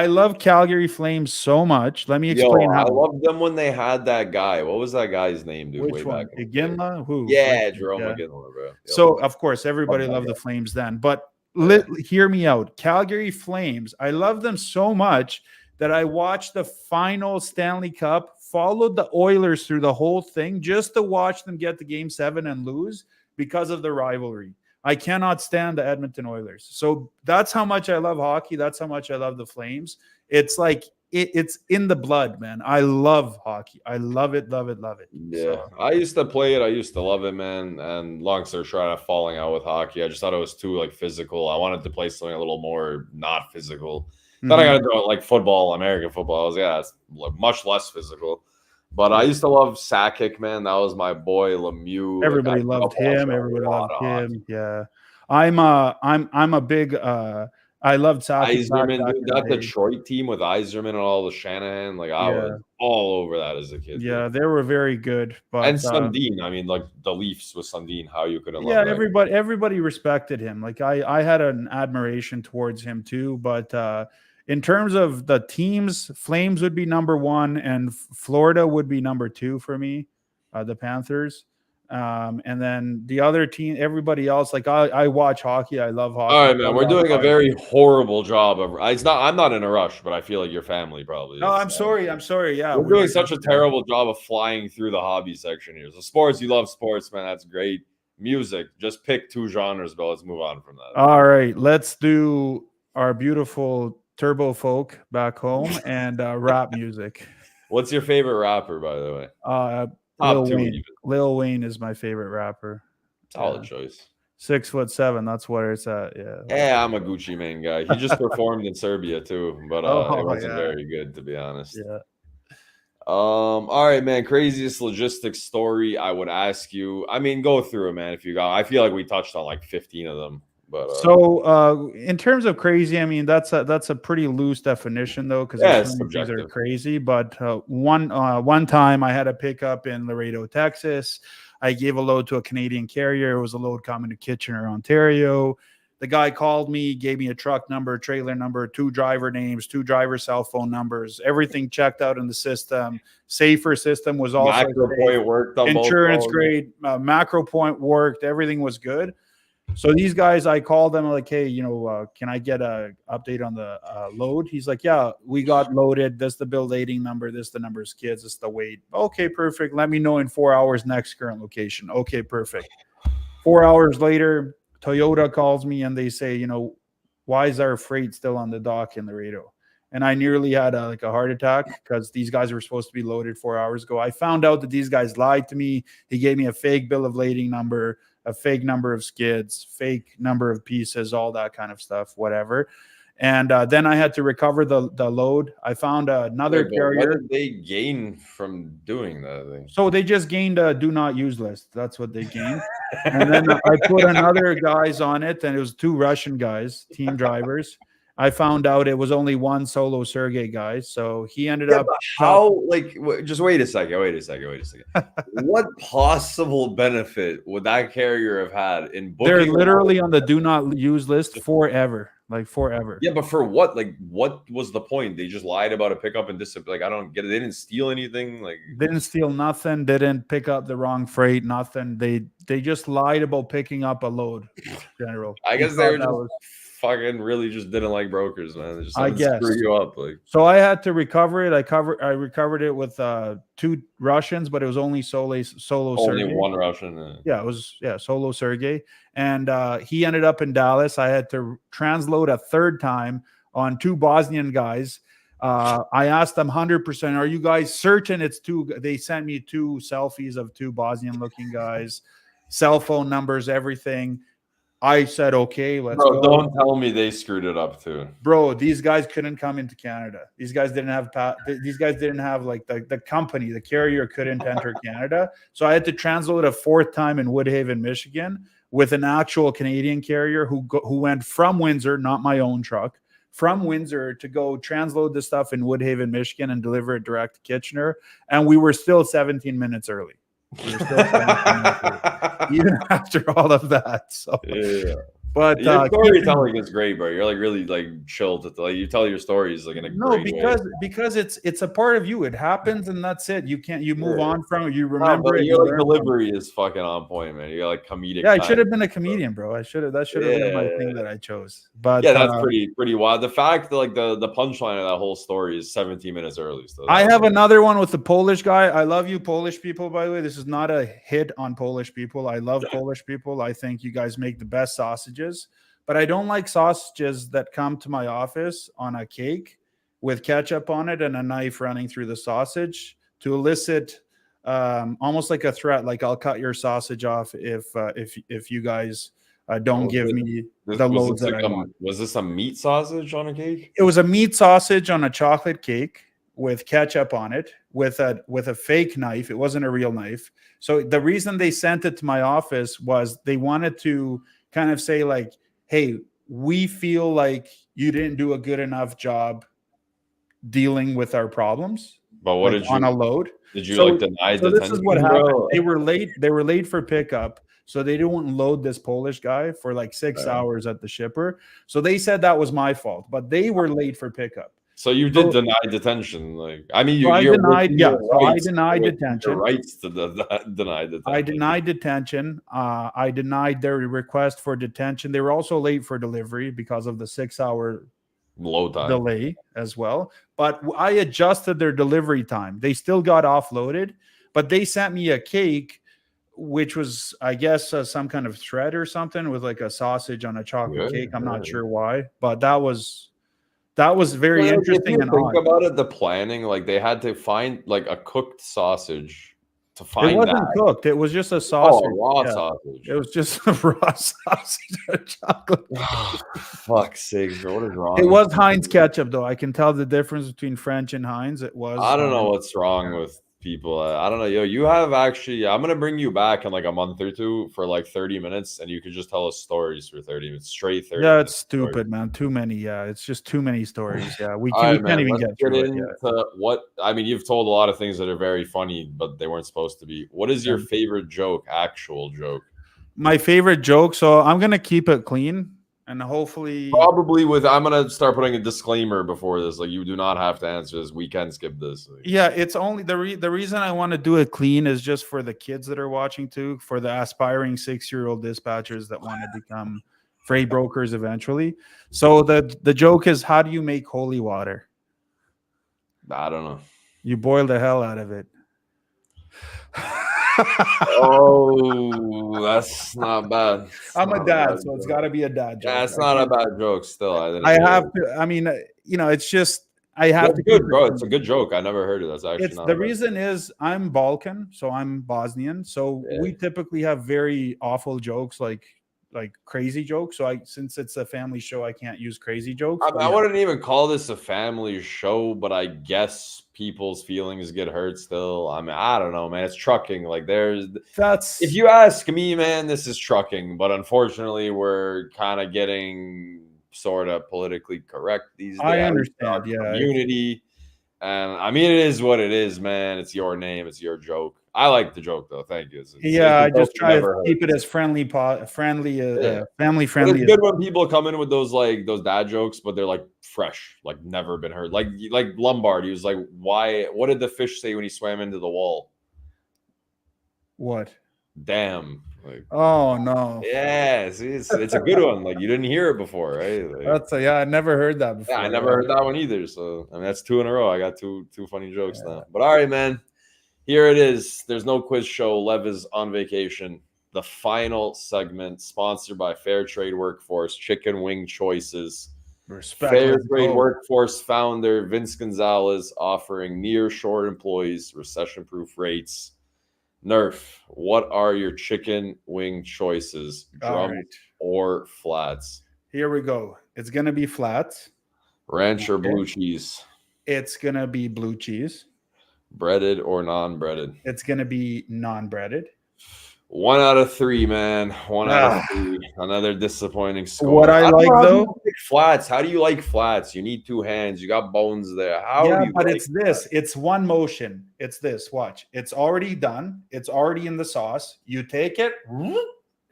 love Calgary Flames so much. Let me Yo, explain I how. loved them when they had that guy. What was that guy's name, dude? Way Which back one? in the day. Iginla? Who? Yeah, Jerome Yeah. McGinley, bro. Yep. So of course Love everybody that loved the guy. Flames then, but Yeah. hear me out. Calgary Flames. I love them so much that I watched the final Stanley Cup, followed the Oilers through the whole thing just to watch them get to Game 7 and lose because of the rivalry. I cannot stand the Edmonton Oilers. So that's how much I love hockey. That's how much I love the Flames. It's like it's in the blood, man. I love hockey. I love it, love it, love it. Yeah, So I used to play it. I used to love it, man. And long story short, I'm falling out with hockey. I just thought it was too like physical. I wanted to play something a little more not physical. Then I mhm. got into like football, American football. I was it's much less physical. But I used to love Sakic, man. That was my boy Lemieux. Like I Everybody grew up loved watching him. Everybody a lot loved of hockey. him. Yeah. I'm a big I loved Sakic Iserman, back dude, in the that day. Detroit team with Iserman and all the Shanahan, like I was Yeah. all over that as a kid, dude. Yeah, they were very good. And But Sundin, I mean, like the Leafs with Sundin, how you couldn't love yeah, that? everybody respected him. Like I had an admiration towards him too. But in terms of the teams, Flames would be number one, and Florida would be number two for me, the Panthers. And then the other team, everybody else, like I watch hockey. I love All hockey. right, I man. We're watch doing a hockey. very horrible job of. It's not. I'm not in a rush, but I feel like your family probably No, is. I'm sorry. I'm sorry. Yeah, We're doing such a terrible job of flying through the hobby section here. So sports, you love sports, man. That's great. Music, just pick 2 genres, but let's move on from that. All right, let's do our beautiful turbo folk back home and rap music. What's your favorite rapper, by the way? Uh, Top Lil two, Wayne. even. Lil Wayne is my favorite rapper. Solid Yeah. choice. 6'7". That's where it's at. Yeah. Yeah, I'm a Gucci Mane guy. He just performed in Serbia too, but it Oh wasn't yeah. very good, to be honest. Yeah. All right, man. Craziest logistics story I would ask you. I mean, go through it, man. If you got, I feel like we touched on like 15 of them, But So in terms of crazy, I mean that's a pretty loose definition though, because yeah, there's it's so many things that are subjective. crazy. But one time I had a pickup in Laredo, Texas. I gave a load to a Canadian carrier. It was a load coming to Kitchener, Ontario. The guy called me, gave me a truck number, trailer number, 2 driver names, 2 driver cell phone numbers, everything checked out in the system. Safer system was also Macro safe. point worked on both Insurance phones. grade, macro point worked, everything was good. So these guys, I called them like, hey, can I get a update on the load? He's like, yeah, we got loaded. This the bill dating number. This the number of skids. This the weight. Okay, perfect. Let me know in 4 hours next current location. Okay, perfect. 4 hours later, Toyota calls me and they say, why is our freight still on the dock in Laredo? And I nearly had a heart attack because these guys were supposed to be loaded 4 hours ago. I found out that these guys lied to me. He gave me a fake bill of lading number, a fake number of skids, fake number of pieces, all that kind of stuff, whatever. And then I had to recover the load. I found another carrier. What did they gain from doing that? So they just gained a do not use list. That's what they gained. And then I put another guys on it, and it was 2 Russian guys, team drivers. I found out it was only one solo Sergey guy, so he ended up. How? Just wait a second. What possible benefit would that carrier have had in booking? They're literally on the do not use list forever, forever. Yeah, but for what? What was the point? They just lied about a pickup and I don't get it. They didn't steal anything. They didn't steal nothing. They didn't pick up the wrong freight. Nothing. They just lied about picking up a load. In general, I guess they were just fucking really just didn't like brokers, man. They just I guess screw you up. So I had to recover it. I recovered it with 2 Russians, but it was only solo only Sergey. one Russian. Yeah, it was solo Sergey, and he ended up in Dallas. I had to transload a 3rd time on 2 Bosnian guys. I asked them 100%, are you guys certain it's 2? They sent me 2 selfies of 2 Bosnian looking guys, cell phone numbers, everything. I said, okay, let's go. Don't tell me they screwed it up too. Bro, these guys couldn't come into Canada. These guys didn't have the company, the carrier couldn't enter Canada. So I had to transload a 4th time in Woodhaven, Michigan with an actual Canadian carrier who went from Windsor, not my own truck, from Windsor to go transload the stuff in Woodhaven, Michigan and deliver it direct to Kitchener. And we were still 17 minutes early. We were still 17 minutes early, even after all of that. So yeah. But your storytelling is great, bro. You're really chill to you tell your stories in a great way. because it's a part of you. It happens and that's it. You move on from it. You remember it. Your delivery is fucking on point, man. You're comedic. Yeah, I should have been a comedian, bro. That should have been my thing that I chose. But yeah, that's pretty wild. The fact that the punchline of that whole story is 17 minutes early. So I have another one with the Polish guy. I love you, Polish people, by the way. This is not a hit on Polish people. I love Polish people. I think you guys make the best sausages. But I don't like sausages that come to my office on a cake with ketchup on it and a knife running through the sausage to elicit almost like a threat, like I'll cut your sausage off if you guys don't give me the loads that I want. Was this a meat sausage on a cake? It was a meat sausage on a chocolate cake with ketchup on it with a fake knife. It wasn't a real knife. So the reason they sent it to my office was they wanted to kind of say hey, we feel like you didn't do a good enough job dealing with our problems. But what did you on a load? Did you deny detention? This is what happened. They were late. They were late for pickup. So they didn't load this Polish guy for 6 hours at the shipper. So they said that was my fault, but they were late for pickup. So you did deny detention. I denied detention. Your rights to deny detention. I denied detention. I denied their request for detention. They were also late for delivery because of the 6-hour load time delay as well. But I adjusted their delivery time. They still got offloaded, but they sent me a cake, which was, I guess, some kind of thread or something with a sausage on a chocolate cake. I'm not sure why, but that was very interesting. And think about it, the planning, they had to find a cooked sausage to find. It wasn't cooked. It was just a sausage. Raw sausage. It was just a raw sausage and chocolate. Fuck's sake, bro. What is wrong? It was Heinz ketchup, though. I can tell the difference between French and Heinz. It was. I don't know what's wrong with people. I don't know. Yo, you have actually. I'm gonna bring you back in like a month or two for like 30 minutes, and you could just tell us stories for 30 minutes straight. 30 Yeah, minutes it's stories. stupid, man. Too many. Yeah, it's just too many stories. Yeah, we All can't, we right, can't man. even Let's get get through it. into Yeah. what I mean. You've told a lot of things that are very funny, but they weren't supposed to be. What is your Yeah. favorite joke? Actual joke? My favorite joke. So I'm gonna keep it clean, and hopefully, Probably with. I'm gonna start putting a disclaimer before this. Like, you do not have to answer this. We can skip this. Like, yeah. It's only the reason I want to do it clean is just for the kids that are watching too, for the aspiring 6-year-old dispatchers that want to become freight brokers eventually. So the joke is, how do you make holy water? I don't know. You boil the hell out of it. Oh, that's not bad. It's I'm a not a bad dad, so it's joke. got to be a dad Yeah, joke. it's I not a can't. bad joke. Still, I didn't I hear have it. to. I mean, it's just I have That's to keep good, it bro. It's a clean. good joke. I never heard it. That's actually It's not a the bad. reason is I'm Balkan, so I'm Bosnian. So Yeah. we typically have very awful jokes, like crazy jokes. So since it's a family show, I can't use crazy jokes. But I yeah, wouldn't even call this a family show, but I guess people's feelings get hurt still. I mean, I don't know, man. It's trucking. Like, if that's you ask me, man, this is trucking. But unfortunately, we're kind of getting sort of politically correct these days. I At least in our understand. Yeah, community. And I mean, it is what it is, man. It's your name. It's your joke. I like the joke, though. Thank you. It's yeah. a I joke just you try to never heard. keep it as friendly, Yeah. family But it's friendly. good when people come in with those those dad jokes, but they're like fresh, like never been heard. Like Lombard, he was like, "Why? What did the fish say when he swam into the wall?" What? Damn. Like, Oh no, yeah, see, it's a good one. Like, you didn't hear it before, right? Like, yeah. I never heard that yeah, I before. never Yeah. heard that one either. So I mean, that's two in a row. I got two funny jokes Yeah. now. But all right, man. Here it is. There's no quiz show. Lev is on vacation. The final segment, sponsored by Fair Trade Workforce, Chicken Wing Choices. Respect. Fair Let's Trade go. Workforce founder Vince Gonzalez offering near-shore employees recession-proof rates. Nurf, what are your chicken wing choices? All Drum right. or flats? Here we go. It's gonna be flats. Ranch or Okay. blue cheese? It's gonna be blue cheese. Breaded or non-breaded? It's gonna be non-breaded. 1 out of 3, man. 1 out of Ah. 3. Another disappointing score. What I don't like, know how though- people like flats. How do you like flats? You need 2 hands. You got bones there. How Yeah, do you but like it's this. It's one motion. It's this. Watch. It's already done. It's already in the sauce. You take it.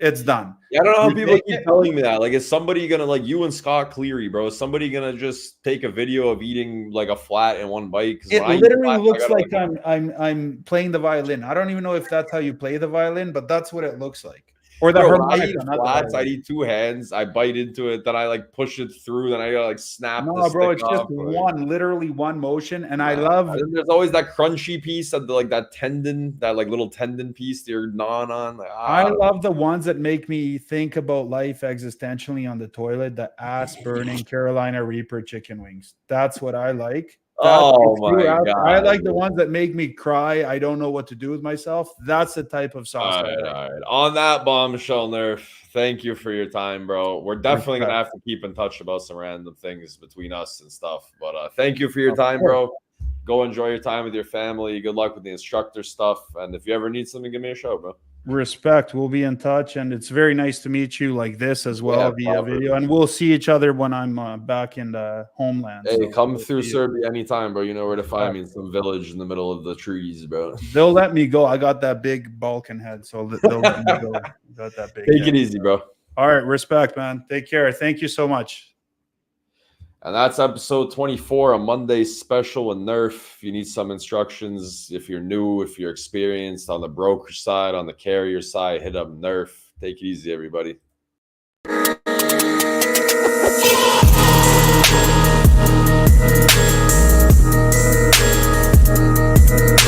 It's done. Yeah, I don't know how You people take keep it- telling me that. Like, is somebody gonna, like, you and Scott Cleary, bro? Is somebody gonna just take a video of eating like a flat in one bite? Because It literally looks like I'm playing the violin. I don't even know if that's how you play the violin, but that's what it looks like. Or the bro, when I eat harmonica, not the flats, I violin. eat 2 hands. I bite into it, then I like push it through, then I gotta like snap the No, bro, stick it's just off. Like, literally one motion, and I nah. love. And then there's always that crunchy piece of like that tendon, that like little tendon piece that you're gnawing on. Like, I love the ones that make me think about life existentially on the toilet. The ass burning Carolina Reaper chicken wings. That's what I like. Oh my God. I like the ones that make me cry. I don't know what to do with myself. That's the type of sauce. All right. On that bombshell, Nurf, thank you for your time, bro. We're definitely gonna have to keep in touch about some random things between us and stuff. But thank you for your time, bro. Go enjoy your time with your family. Good luck with the instructor stuff. And if you ever need something, give me a shout, bro. Respect. We'll be in touch, and it's very nice to meet you like this as well via proper. video. And we'll see each other when I'm back in the homeland. Hey, so come we'll through see you. Serbia anytime, bro. You know where to find me in some village in the middle of the trees, bro. They'll let me go. I got that big Balkan head, so they'll let me go. Got that big. Take head. it easy, bro. All right, respect, man. Take care. Thank you so much. And that's episode 24, a Monday special with Nurf. If you need some instructions, if you're new, if you're experienced on the broker side, on the carrier side, hit up Nurf. Take it easy, everybody.